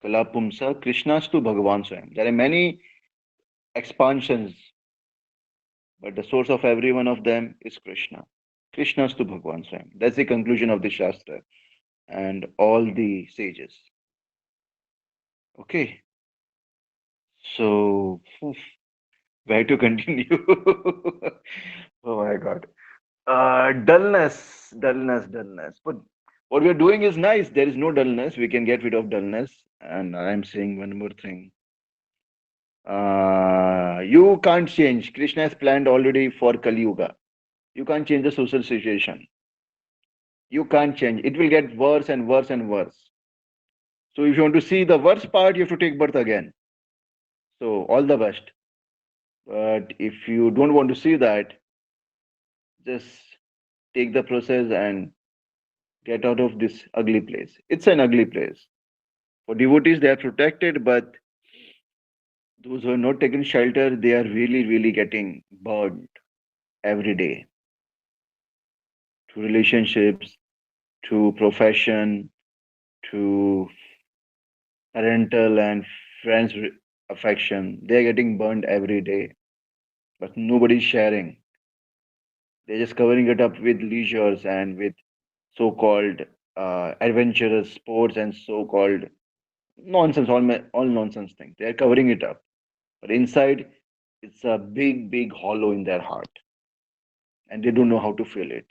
Kalapumsa Krishnastu Bhagavan Swayam. There are many expansions, but the source of every one of them is Krishna. Krishnastu Bhagavan Swayam. That's the conclusion of the Shastra and all the sages. Okay, so where to continue? Oh my God. Dullness. But what we are doing is nice. There is no dullness. We can get rid of dullness. And I'm saying one more thing. You can't change. Krishna has planned already for Kali Yuga. You can't change the social situation. You can't change. It will get worse and worse and worse. So if you want to see the worst part, you have to take birth again. So all the best. But if you don't want to see that, just take the process and get out of this ugly place. It's an ugly place. For devotees, they are protected, but those who are not taking shelter, they are really, really getting burned every day to relationships, to profession, to parental and friends' affection. They're getting burned every day, but nobody's sharing. They're just covering it up with leisures and with so-called adventurous sports and so-called nonsense, all nonsense things. They're covering it up, but inside, it's a big, big hollow in their heart, and they don't know how to fill it.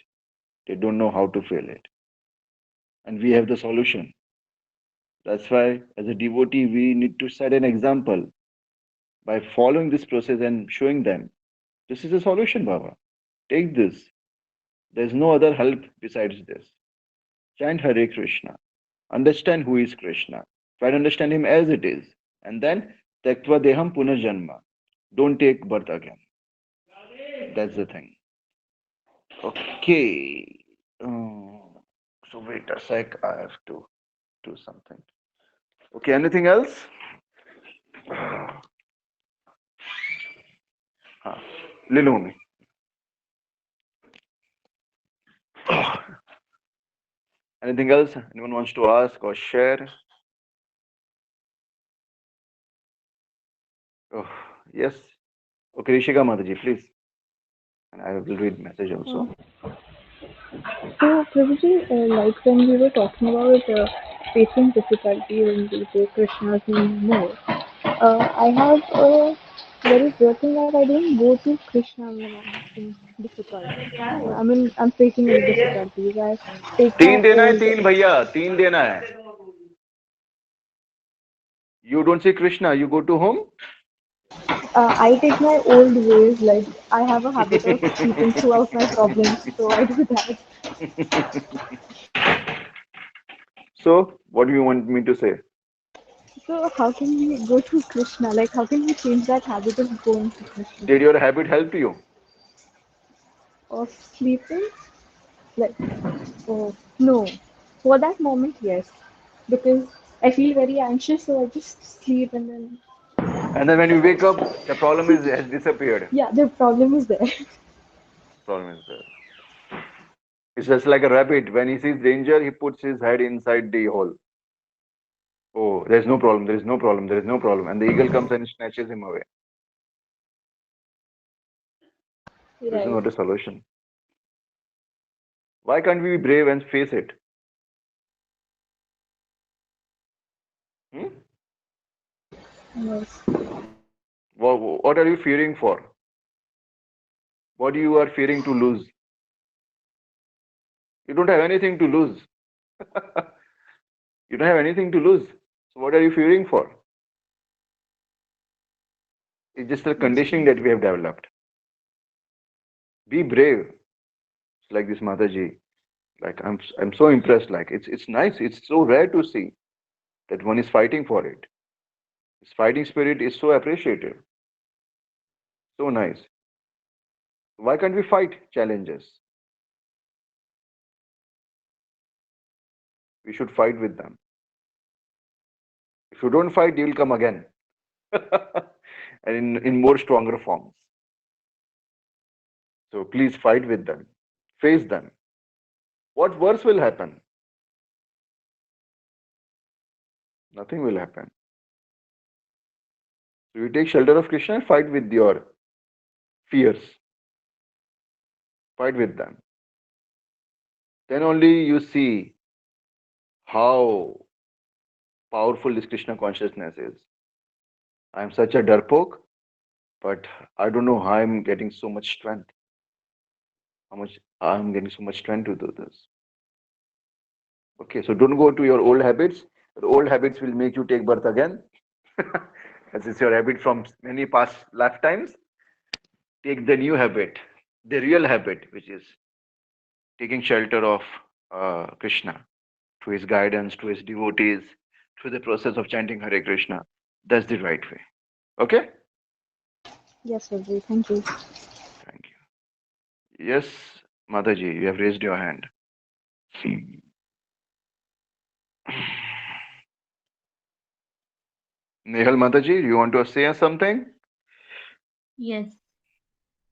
They don't know how to fill it, and we have the solution. That's why, as a devotee, we need to set an example by following this process and showing them this is a solution, Baba. Take this. There's no other help besides this. Chant Hare Krishna. Understand who is Krishna. Try to understand him as it is. And then Taktva Deham Punarjanma. Don't take birth again. That's the thing. Okay. So wait a sec. I have to do something. Okay, anything else? हाँ, ले लूँ मैं. Anything else anyone wants to ask or share? Oh, yes. Okay, Rishika Mataji, please. And I will read message also. So, Prabhuji, like when we were talking about facing difficulty when we say Krishna's name more, I have a very weird thing that I don't go to Krishna when I'm in difficult. I mean, I'm facing any difficulties. I take तीन my देना है, old. तीन भैया, तीन देना है. You don't see Krishna, you go to whom? I take my old ways. Like I have a habit of sleeping throughout my problems, so I do that. So, what do you want me to say? So how can we go to Krishna? Like how can we change that habit of going to Krishna? Did your habit help you? Of sleeping? Like, oh, no. For that moment, yes. Because I feel very anxious, so I just sleep and then, And then when you wake up, the problem is has disappeared. yeah, the problem is there. Problem is there. It's just like a rabbit. When he sees danger, he puts his head inside the hole. Oh, there's no problem, there is no problem, there is no problem. And the eagle comes and snatches him away. This is Right. not a solution. Why can't we be brave and face it? Hmm? Yes. What are you fearing for? What you are fearing to lose? You don't have anything to lose. You don't have anything to lose. So what are you fearing for? It's just a Yes. conditioning that we have developed. Be brave, like this Mataji. Like I'm so impressed. Like it's nice. It's so rare to see that one is fighting for it. His fighting spirit is so appreciated. So nice. Why can't we fight challenges? We should fight with them. If you don't fight, you'll come again. And in more stronger forms. So please fight with them. Face them. What worse will happen? Nothing will happen. So you take shelter of Krishna and fight with your fears. Fight with them. Then only you see how powerful this Krishna consciousness is. I am such a darpok, but I don't know how I'm getting so much strength. How much I'm getting so much strength to do this. Okay, so don't go to your old habits. The old habits will make you take birth again. As it's your habit from many past lifetimes. Take the new habit, the real habit, which is taking shelter of Krishna through his guidance, through his devotees, through the process of chanting Hare Krishna. That's the right way. Okay? Yes, Prabhuji. Thank you. Thank you. Yes, Mataji, you have raised your hand. Nehal Mataji, you want to say something? Yes,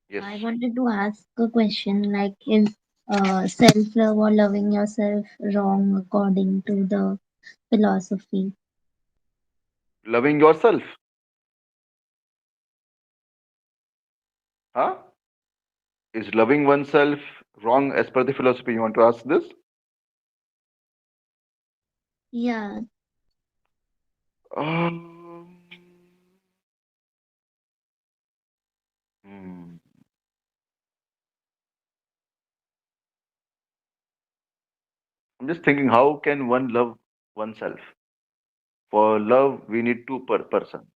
Yes. I wanted to ask a question like, is self-love or loving yourself wrong according to the philosophy. Loving yourself. Huh? Is loving oneself wrong as per the philosophy? You want to ask this? Yeah. Um, hmm. I'm just thinking, how can one love oneself? For love, we need two per person.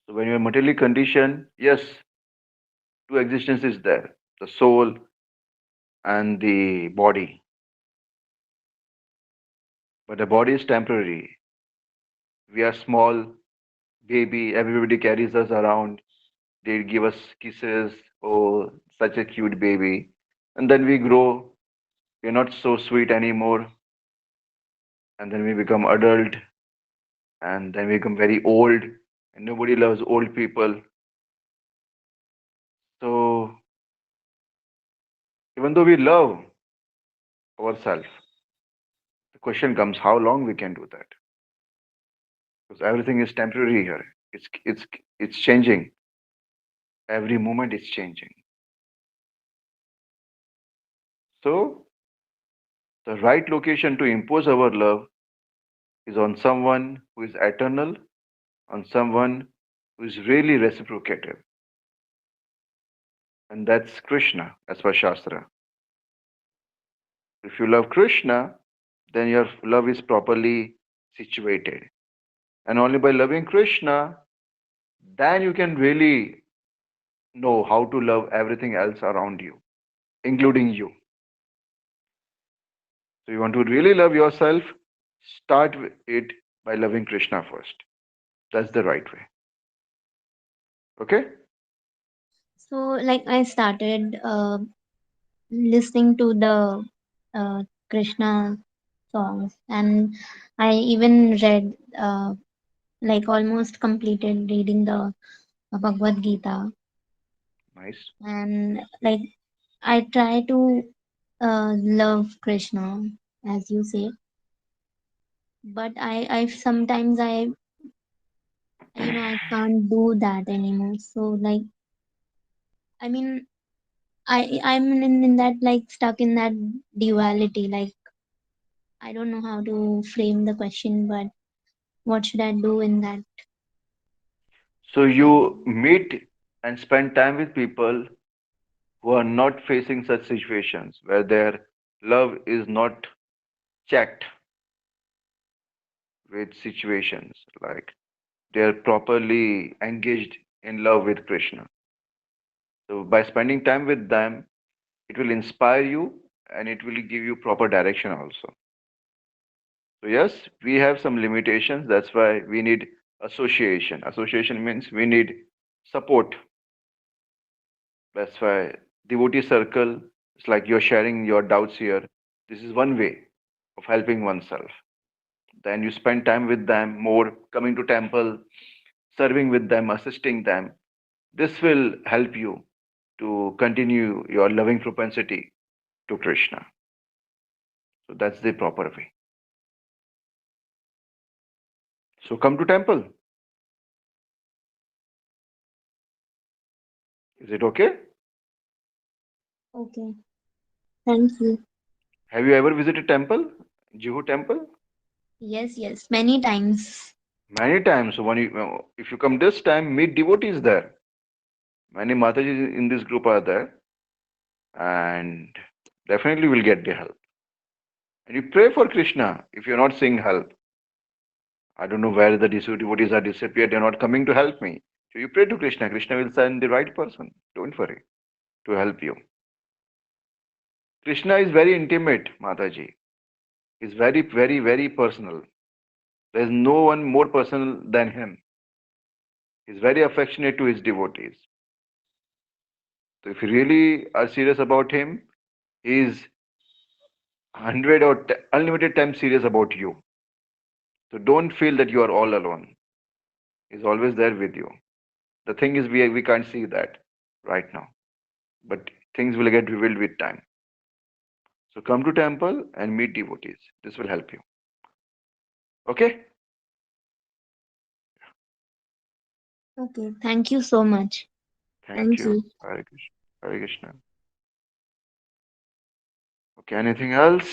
So when you're materially conditioned, yes, two existences is there: the soul and the body. But the body is temporary. We are small, baby. Everybody carries us around. They give us kisses. Oh, such a cute baby. And then we grow. We're not so sweet anymore. And then we become adult. And then we become very old. And nobody loves old people. So even though we love ourselves, the question comes how long we can do that. Because everything is temporary here. It's changing. Every moment is changing. So the right location to impose our love is on someone who is eternal, on someone who is really reciprocative. And that's Krishna, as per Shastra. If you love Krishna, then your love is properly situated. And only by loving Krishna, then you can really know how to love everything else around you, including you. So you want to really love yourself, start with it by loving Krishna first. That's the right way. Okay? So, like, I started listening to the Krishna songs, and I even read, like, almost completed reading the Bhagavad Gita, Nice. and like, I try to love Krishna, as you say, but I sometimes I can't do that anymore. So, like, I mean, I'm in that, like, stuck in that duality. Like, I don't know how to frame the question, but what should I do in that So scenario? you meet and spend time with people who are not facing such situations where their love is not checked with situations, like they are properly engaged in love with Krishna. So by spending time with them, it will inspire you and it will give you proper direction also. So yes, we have some limitations. That's why we need association. Association means we need support. That's why devotee circle is like you're sharing your doubts here. This is one way of helping oneself. Then you spend time with them more, coming to temple, serving with them, assisting them. This will help you to continue your loving propensity to Krishna. So that's the proper way. So come to temple. Is it okay? Okay, thank you. Have you ever visited temple? Juhu temple? Yes, yes, many times. Many times. So when if you come this time, meet devotees there. Many Matajis in this group are there, and definitely will get the help. And you pray for Krishna if you're not seeing help. I don't know where the devotees are disappeared. They're not coming to help me. So you pray to Krishna. Krishna will send the right person. Don't worry, to help you. Krishna is very intimate, Mataji. He's very, very, very personal. There's no one more personal than him. He's very affectionate to his devotees. So if you really are serious about him, he is 100 or unlimited times serious about you. So don't feel that you are all alone. He's always there with you. The thing is, we can't see that right now, but things will get revealed with time. So come to temple and meet devotees. This will help you. Okay? Okay, thank you so much. Thank Thank you. you. Hare Krishna. Hare Krishna. Okay, anything else?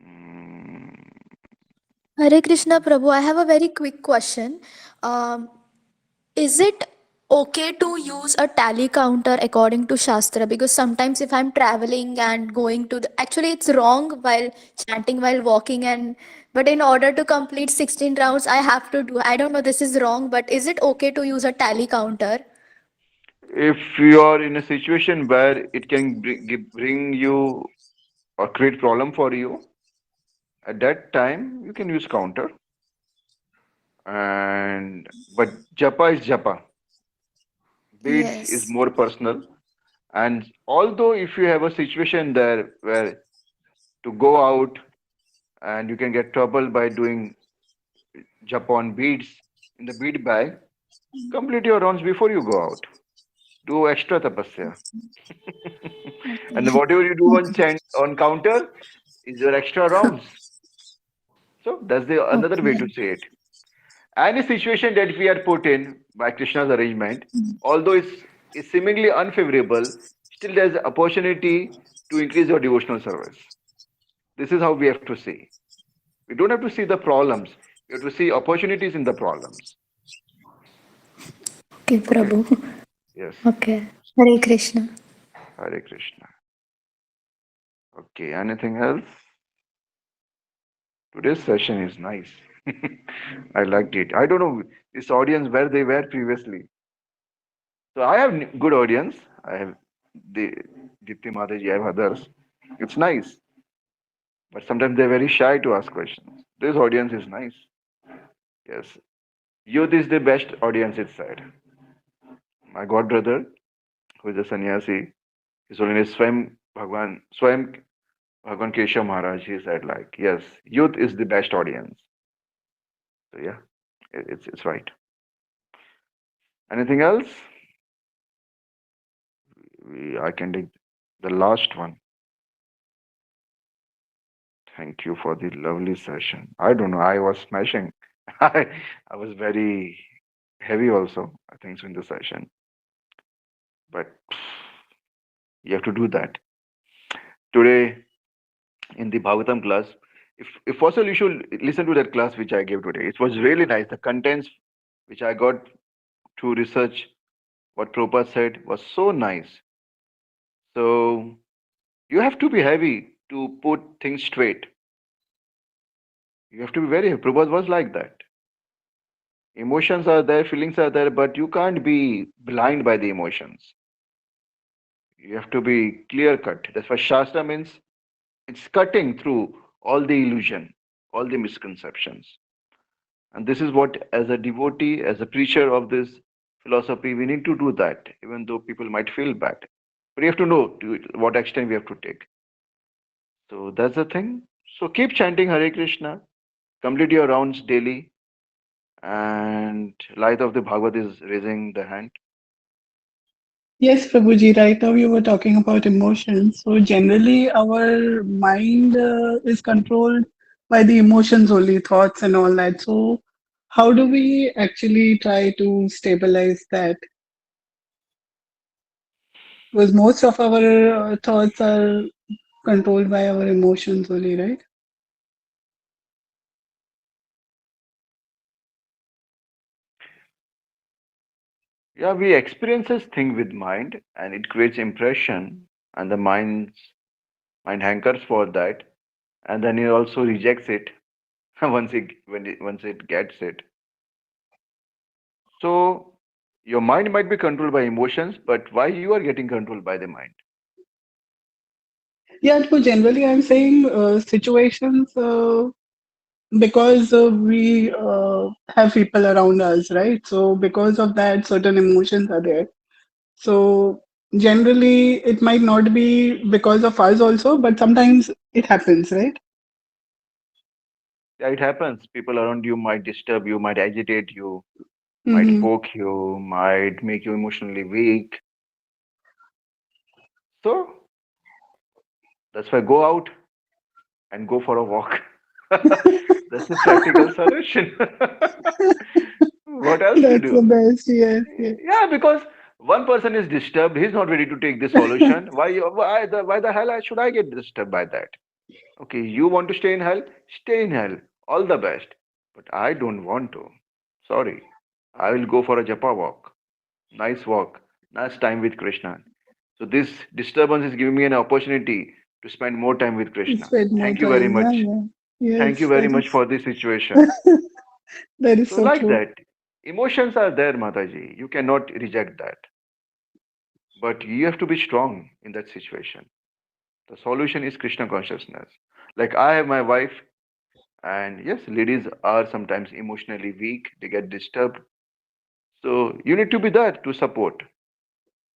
Mm, Hare Krishna Prabhu, I have a very quick question. Um, is it okay to use a tally counter according to Shastra? Because sometimes if I'm traveling and going to the, actually it's wrong while chanting while walking, and but in order to complete 16 rounds I have to do, I don't know, this is wrong, but is it okay to use a tally counter? if you are in a situation where it can bring you or create problem for you, at that time you can use counter. And but japa is japa. Beads is Yes. more personal. And although if you have a situation there where to go out and you can get trouble by doing japa on beads in the bead bag, complete your rounds before you go out. Do extra tapasya. And Okay. whatever you do on on counter is your extra rounds. So that's the another way Okay. to say it. Any situation that we are put in by Krishna's arrangement, although it's seemingly unfavorable, still there's opportunity to increase your devotional service. This is how we have to see. We don't have to see the problems. We have to see opportunities in the problems. Okay, Okay. Prabhu. Yes. Okay. Hare Krishna. Hare Krishna. Okay. Anything else? Today's session is nice. I liked it. I don't know this audience where they were previously. So I have good audience. I have the Dipti Mataji, I have others. It's nice. But sometimes they're very shy to ask questions. This audience is nice. Yes. Youth is the best audience, it's said. My god brother, who is a sannyasi, his holiness Swam Bhagwan Keshav Maharaj, he said like, yes, youth is the best audience. So yeah, it's right. Anything else? I can take the last one. Thank you for the lovely session. I don't know, I was smashing. I was very heavy also, I think so in the session. But you have to do that. Today in the Bhagavatam class, if possible, you should listen to that class which I gave today. It was really nice. The contents which I got to research what Prabhupada said was so nice. So you have to be heavy to put things straight. You have to be very heavy. Prabhupada was like that. Emotions are there, feelings are there, but you can't be blind by the emotions. You have to be clear cut. That's what Shastra means. It's cutting through all the illusion, all the misconceptions. And this is what, as a devotee, as a preacher of this philosophy, we need to do that, even though people might feel bad. But you have to know to what extent we have to take. So that's the thing. So keep chanting Hare Krishna, complete your rounds daily, and light of the Bhagavad is raising the hand. Yes, Prabhuji, right now you were talking about emotions. So generally our mind is controlled by the emotions only, thoughts and all that. So how do we actually try to stabilize that? Because most of our thoughts are controlled by our emotions only, right? Yeah, we experiences thing with mind, and it creates impression, and the mind hankers for that, and then it also rejects it once it gets it. So your mind might be controlled by emotions, but why you are getting controlled by the mind? Yeah, so generally I'm saying situations because we have people around us, right? So because of that, certain emotions are there. So generally, it might not be because of us also, but sometimes it happens, right? Yeah, it happens. People around you might disturb you, might agitate you, might Mm-hmm. poke you, might make you emotionally weak. So That's why go out and go for a walk. That's a practical solution. What else to That's the do? best. Yes, yes. Yeah, because one person is disturbed, he's not ready to take the solution. Why the hell should I get disturbed by that? Okay, you want to stay in hell? Stay in hell. All the best. But I don't want to. Sorry. I will go for a japa walk, nice time with Krishna. So this disturbance is giving me an opportunity to spend more time with Krishna. Spend more Thank you very time. Yeah, much. yeah. Thank you Yes, very that much is for this situation. that is So so like true. that, emotions are there, Mataji. You cannot reject that. But you have to be strong in that situation. The solution is Krishna consciousness. Like I have my wife, and yes, ladies are sometimes emotionally weak, they get disturbed. So you need to be there to support,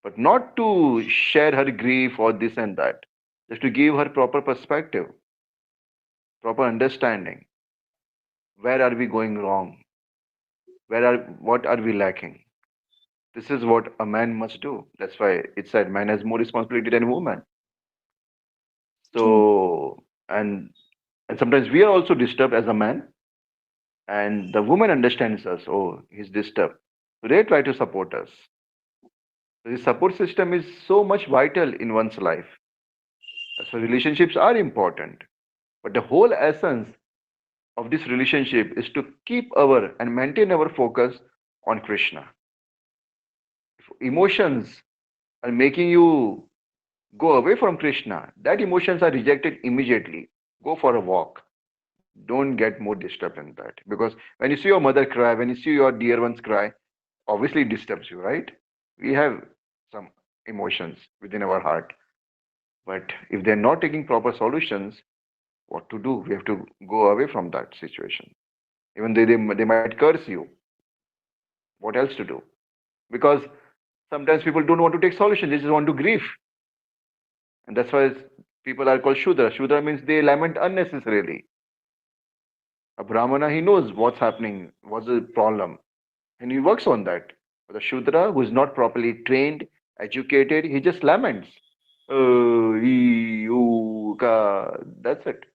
but not to share her grief or this and that. Just to give her proper perspective, proper understanding. Where are we going wrong? What are we lacking? This is what a man must do. That's why it said man has more responsibility than woman. True. So and sometimes we are also disturbed as a man, and the woman understands us. Oh, he's disturbed. So they try to support us. So the support system is so much vital in one's life. So relationships are important, but the whole essence of this relationship is to keep our and maintain our focus on Krishna. If emotions are making you go away from Krishna, that emotions are rejected immediately. Go for a walk. Don't get more disturbed in that. Because when you see your mother cry, when you see your dear ones cry, obviously it disturbs you, right? We have some emotions within our heart. But if they're not taking proper solutions, what to do? We have to go away from that situation. Even they might curse you. What else to do? Because sometimes people don't want to take solutions, they just want to grieve. And that's why people are called Shudra. Shudra means they lament unnecessarily. A Brahmana, he knows what's happening, what's the problem, and he works on that. But the Shudra, who is not properly trained, educated, he just laments. That's it.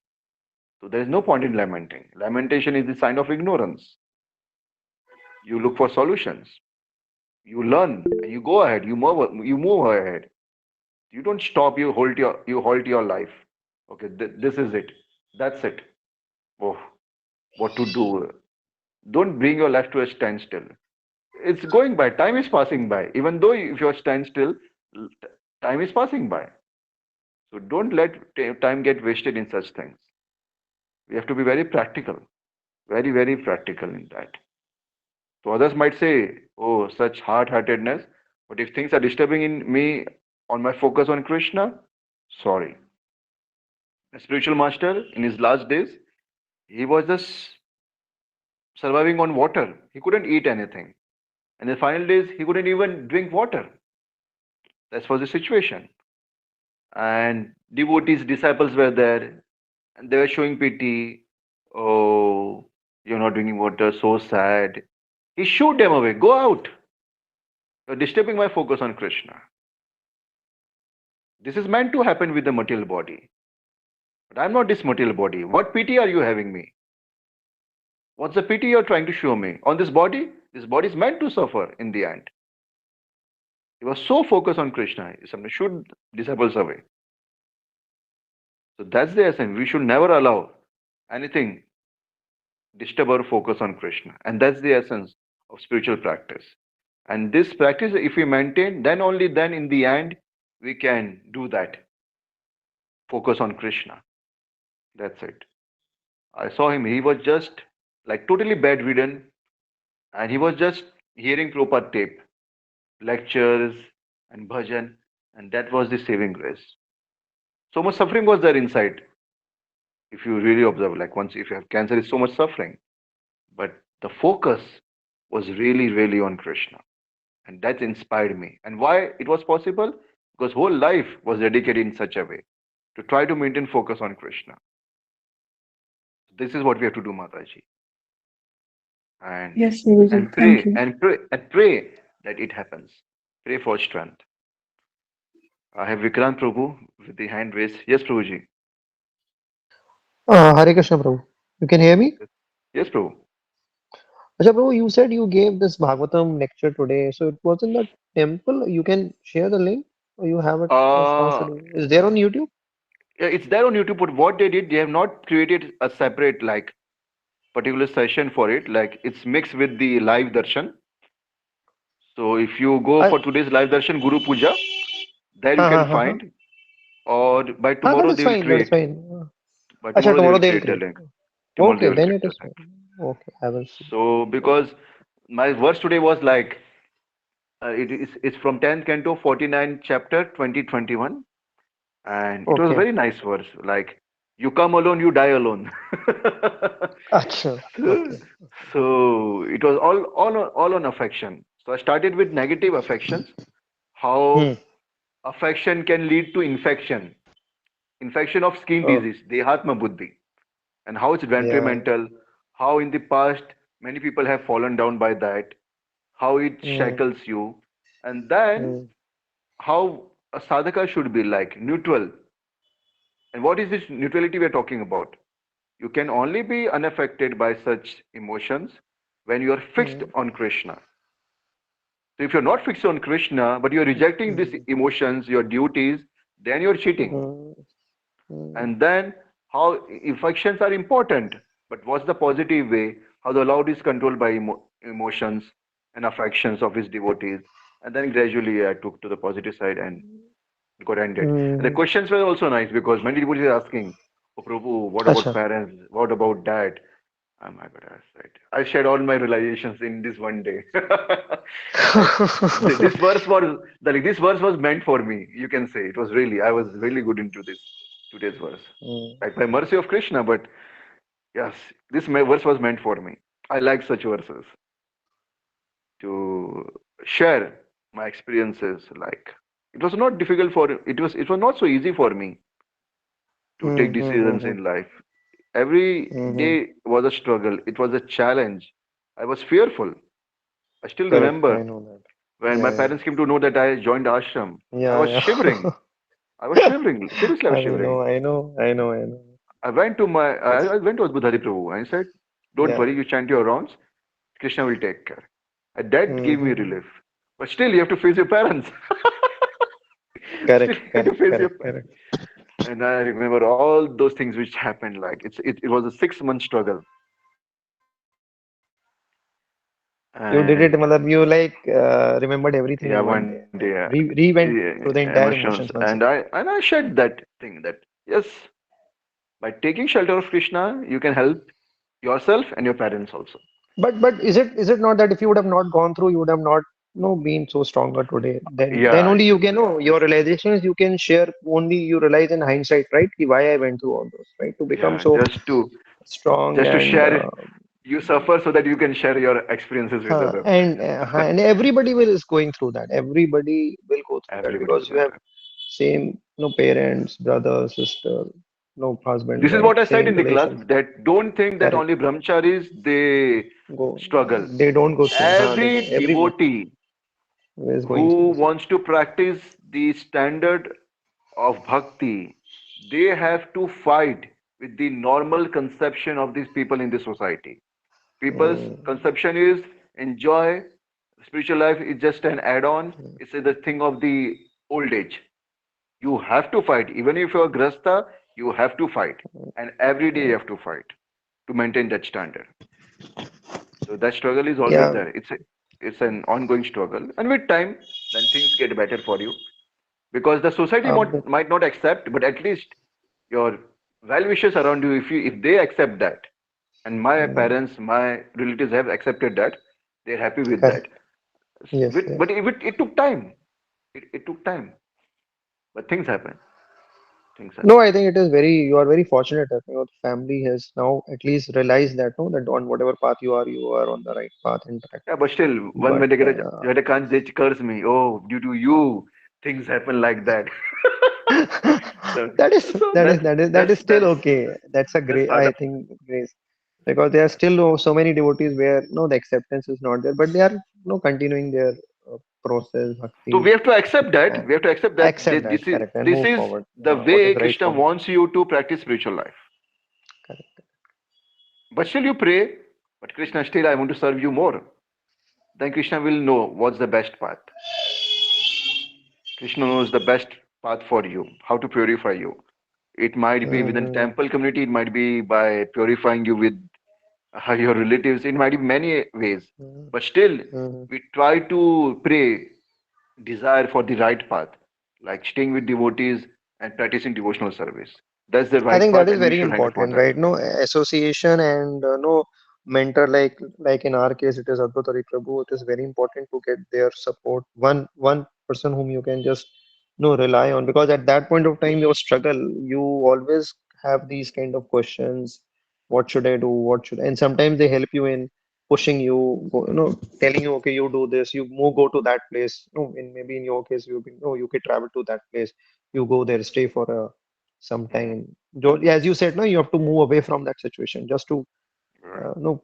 So there is no point in lamenting. Lamentation is the sign of ignorance. You look for solutions. You learn and you go ahead. You move ahead. You don't stop. You halt your life. Okay, this is it. That's it. Oh, what to do? Don't bring your life to a standstill. It's going by. Time is passing by. Even though if you're standstill, time is passing by. So don't let time get wasted in such things. We have to be very practical, very, very practical in that. So others might say, oh, such hard-heartedness. But if things are disturbing in me on my focus on Krishna, sorry. A spiritual master in his last days, he was just surviving on water. He couldn't eat anything. And in the final days, he couldn't even drink water. That was the situation. And devotees, disciples were there, and they were showing pity. Oh, you're not drinking water, so sad. He shooed them away. Go out. You're disturbing my focus on Krishna. This is meant to happen with the material body. But I'm not this material body. What pity are you having me? What's the pity you're trying to show me? On this body? This body is meant to suffer in the end. He was so focused on Krishna. He sometimes shoot disciples away. So that's the essence. We should never allow anything disturb our focus on Krishna. And that's the essence of spiritual practice. And this practice, if we maintain, then only then in the end we can do that. Focus on Krishna. That's it. I saw him. He was just like totally bedridden, and he was just hearing proper tape, lectures, and bhajan, and that was the saving grace. So much suffering was there inside. If you really observe, like once if you have cancer, it's so much suffering, but the focus was really, really on Krishna, and that inspired me. And why it was possible? Because whole life was dedicated in such a way to try to maintain focus on Krishna. This is what we have to do, Mataji, and Yes, Guruji. Thank pray you. and pray and pray that it happens. Pray for strength. I have Vikrant Prabhu with the hand raised. Yes, Prabhuji. Hare Krishna, Prabhu. You can hear me? Yes, Prabhu. Acha, Prabhu, you said you gave this Bhagavatam lecture today, so it was in the temple. You can share the link, or you have it. How Uh, should we? Is there on YouTube? yeah, it's there on YouTube, but what they did, they have not created a separate like particular session for it. Like it's mixed with the live darshan. So if you go I, for today's live darshan Guru Puja, there you ha, can ha, ha, ha. find, or by That tomorrow is they will fine. That is create. fine. By Acha, tomorrow they tomorrow will they'll create the create. link. Tomorrow they Okay, will then create it the is link. fine. Okay, I will see. So Okay. because my verse today was like it's from 10th canto 49 chapter 2021, and it was a Okay. very nice verse like you come alone you die alone. Acha. so, Okay. so it was all on affection. So I started with negative affections, Hmm. how affection can lead to infection of skin Oh, disease, dehatma buddhi, and how it's yeah. detrimental, how in the past many people have fallen down by that, how it Hmm. shackles you, and then Hmm. how a sadhaka should be like neutral. And what is this neutrality we're talking about? You can only be unaffected by such emotions when you are fixed Hmm. on Krishna. So if you're not fixed on Krishna, but you're rejecting these Hmm. emotions, your duties, then you're cheating. Hmm. Hmm. And then how affections are important, but what's the positive way? How the Lord is controlled by emotions and affections of his devotees. And then gradually I took to the positive side and got ended. And the Hmm. questions were also nice because many people are asking, "Oh Prabhu, what about Acha. parents? What about that?" Oh my God, I said, I shared all my realizations in this one day. like this verse was like this verse was meant for me. You can say it was really. I was really good into this today's verse, Hmm. like by mercy of Krishna. But yes, this verse was meant for me. I like such verses to share my experiences. Like it was not difficult for it was not so easy for me to Hmm. take Hmm. Hmm. decisions Hmm. in life. Every Hmm. Hmm. day was a struggle. It was a challenge. I was fearful. I still Correct. remember I know that. when my Yeah. parents came to know that I joined ashram. I Yeah. was Yeah. shivering. Yeah. I was shivering. Seriously, I was I know. shivering. I know. I know. I know. I It's went to Adbhuthari Prabhu. I said, "Don't yeah. worry, you chant your rounds. Krishna will take care." And that Hmm. gave me Hmm. Hmm. relief. But still, you have to face your parents. Still, Correct. you have to Correct. face your Correct. parents. Correct. And I remember all those things which happened. Like it was a 6 month struggle. You did it, And matlab, you like remembered everything yeah, in one one day day, and re-went through the entire emotions, emotions once and again. I shared that thing that yes, by taking shelter of Krishna, you can help yourself and your parents also. But is it not that if you would have not gone through, you would have not been so stronger today? Then Yeah, only you can know your realizations you can share only you realize in hindsight, right? Ki why I went through all those, right? To become yeah, so strong just to and share it. You suffer so that you can share your experiences with huh, others. and everybody will is going through that. Everybody will go through that Everybody will because you go have through. same no parents, brother, sister, no husband, This is wife, what I said same in the class relations. that don't think that Correct. only brahmacharis they Go. struggle. They don't go through. Like Every everyone devotee is going through who the same. wants to practice the standard of bhakti, they have to fight with the normal conception of these people in the society. People's Mm, conception is enjoy, spiritual life is just an add on, mm, it's the thing of the old age. You have to fight. Even if you're grasta, you have to fight. And every day you mm. have to fight to maintain that standard. So that struggle is always Yeah, there. It's an ongoing struggle. And with time, then things get better for you because the society but might not accept, but at least your well wishers around you, if they accept that, and my mm, parents, my relatives have accepted that, they're happy with that. correct. Yes, But yes. it took time. It took time, but things happen. Things No, happen. I think it is very, you are very fortunate that your family has now at least realized that, no, that on whatever path you are on the right path, in fact. Yeah, but still, one But when get a chance, they curse me. Oh, due to you, things happen like that. so, that is so that is that is that is still that's okay. That's a that's great, sadhana. I think, grace. Because there are still so many devotees where no the acceptance is not there, but they are continuing their process, So we bhakti, have to accept that. and We have to accept that accept this that, is correct, and this move is forward. the What is way right Krishna for me, wants you to practice spiritual life. correct. But still you pray, but Krishna, still I want to serve you more. Then Krishna will know what's the best path. Krishna knows the best path for you, how to purify you. It might be within Mm-hmm. temple community, it might be by purifying you with your relatives, it might be many ways. But still, Mm-hmm. we try to pray, desire for the right path, like staying with devotees and practicing devotional service. That's the I right think that path, is and we very should hang for important, that. right? No association and no mentor, like in our case, it is Advaita Prabhu. It is very important to get their support. One person whom you can just rely on, because at that point of time, your struggle, you always have these kind of questions. What should I do? What should and sometimes they help you in pushing you, telling you, okay, you do this, you move, go to that place. No, in maybe in your case, you can travel to that place. You go there, stay for a some Mhm. time. As you said, no, you have to move away from that situation just to Right. no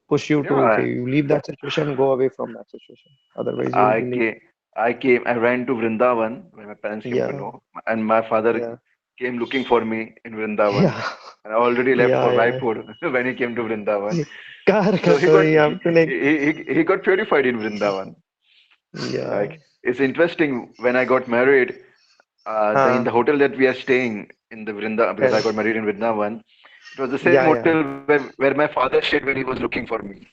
push you to Yeah, okay, you leave that situation, go away from that situation. Otherwise, you will I be leave. came, I ran to Vrindavan when my parents came to Yeah, know, and my father yeah, came looking for me in Vrindavan, yeah, and I already left yeah, for yeah. Raipur when he came to Vrindavan. So So you have to like, he got purified in Vrindavan. yeah. Like it's interesting when I got married, in the Ah, hotel that we are staying in the Vrindavan, because I correct. got married in Vrindavan. It was the same Yeah, hotel yeah. where my father stayed when he was looking for me.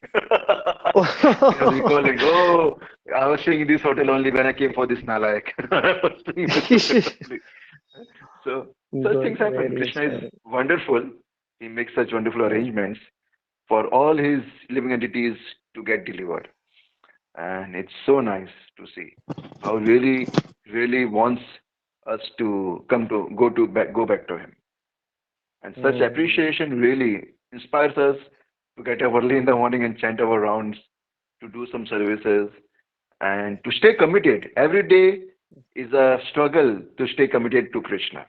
He was recalling, oh, I was staying in this hotel only when I came for this Nalayak. I was staying in this hotel only. So such Good, things happen. very Krishna is inspiring. wonderful. He makes such wonderful Right. arrangements for all his living entities to get delivered. And it's so nice to see how really wants us to go back to him. And such Mm. appreciation really inspires us to get up early in the morning and chant our rounds, to do some services, and to stay committed. Every day is a struggle to stay committed to Krishna.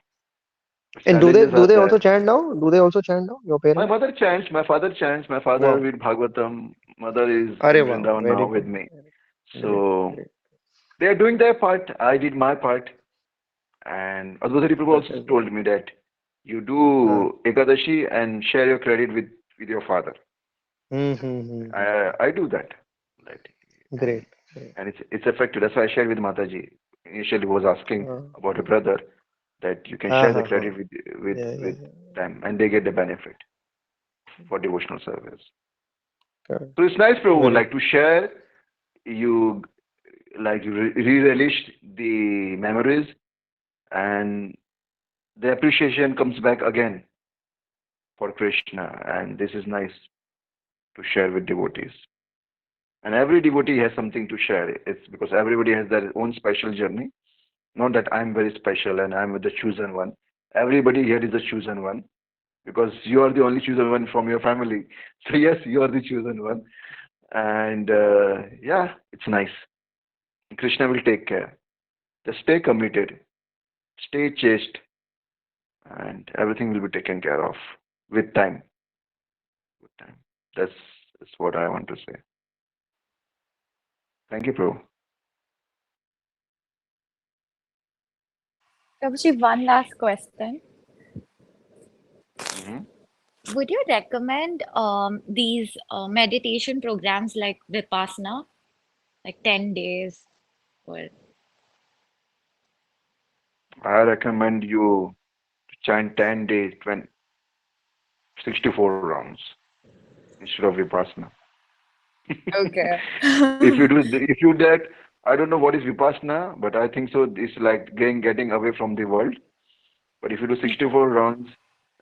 And do they Challenges do are they also there. chant now? Do they also chant now? Your My parents? mother chants, my father chants, my father Wow. with Bhagavatam, mother is Arey in wow. Vrindavan Very now with good. me. Great. So Great. they are doing their part. I did my part. And Advaita Prabhu That also is told me that you ah. do Ekadashi and share your credit with your father. Mm-hmm. I do that. Right. And Great. Great. it's effective. That's why I shared with Mataji. Initially was asking Ah. about a brother that you can Ah, share the ha, ha. credit Yeah, yeah, with yeah. them and they get the benefit for devotional service. Correct. So it's nice, Prabhu, Very. like to share. You like you re-relish the memories, and the appreciation comes back again for Krishna, and this is nice to share with devotees. And every devotee has something to share. It's because everybody has their own special journey. Not that I'm very special and I'm the chosen one. Everybody here is the chosen one because you are the only chosen one from your family. So yes, you are the chosen one. And yeah, it's nice. Krishna will take care. Just stay committed, stay chaste, and everything will be taken care of with time. With time. That's what I want to say. Thank you, Prabhu. Prabhuji, one last question. Hmm. Would you recommend these meditation programs like Vipassana, like 10 days? Or I recommend you to chant 10 days, 20, 64 rounds instead of Vipassana. okay. If you do that, I don't know what is Vipassana, but I think so. It's like getting away from the world. But if you do Okay. 64 rounds,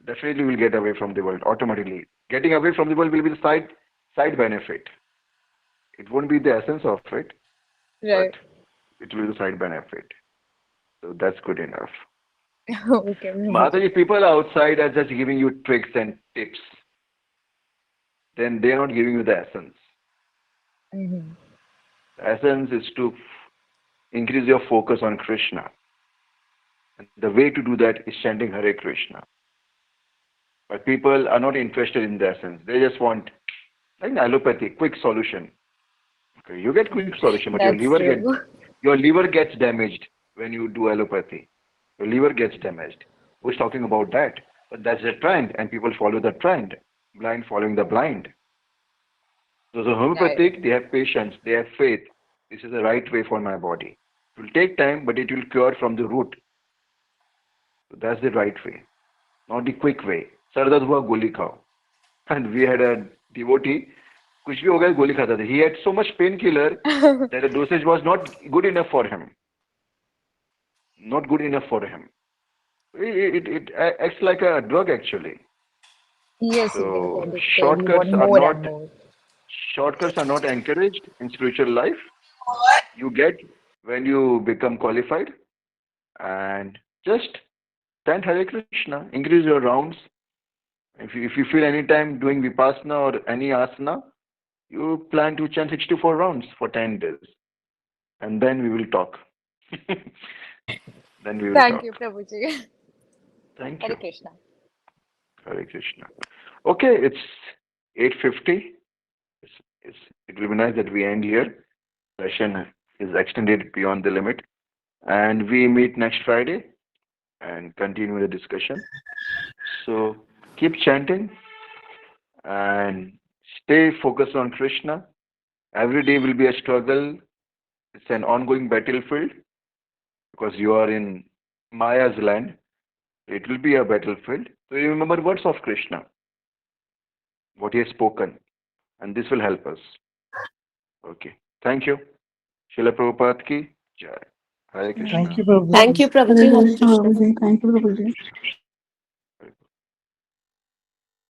definitely will get away from the world automatically. Getting away from the world will be the side benefit. It won't be the essence of it, but Right. it will be the side benefit. So that's good enough. Okay, Prabhuji. Mataji, people outside are just giving you tricks and tips. Then they are not giving you the essence. Hmm. The essence is to increase your focus on Krishna. And the way to do that is chanting Hare Krishna. But people are not interested in the essence. They just want like an allopathy, quick solution. Okay, you get quick solution, but That's true. your liver gets damaged when you do allopathy. Your liver gets damaged. Who's talking about that? But that's the trend, and people follow the trend, blind following the blind. So the Right. homeopathic, they have patience, they have faith. This is the right way for my body. It will take time, but it will cure from the root. So that's the right way, not the quick way. Sir दर्द हुआ गोली खाओ. And we had a devotee, कुछ भी हो गया गोली खाता था. He had so much painkiller that the dosage was not good enough for him. Not good enough for him. It acts like a drug actually. Yes, he gets So addicted. He want more and more. shortcuts are not encouraged in spiritual life. You get when you become qualified, and just chant Hare Krishna, increase your rounds. If you feel any time doing vipassana or any asana, you plan to chant 64 rounds for 10 days, and then we will talk. Then we will Thank talk. you, Prabhuji. Thank Hare you. Krishna. Hare Krishna. Okay, it's 8:50. It's, it will be nice that we end here. Session is extended beyond the limit, and we meet next Friday and continue the discussion. So keep chanting and stay focused on Krishna. Every day will be a struggle. It's an ongoing battlefield because you are in Maya's land. It will be a battlefield. So you remember words of Krishna, what he has spoken, and this will help us. Okay. Thank you. Srila Prabhupada ki jai. Hare Thank Krishna. you, Prabhuji. Thank you, Hare Prabhuji. Hare Krishna, Krishna. Prabhuji. Thank you, Prabhuji.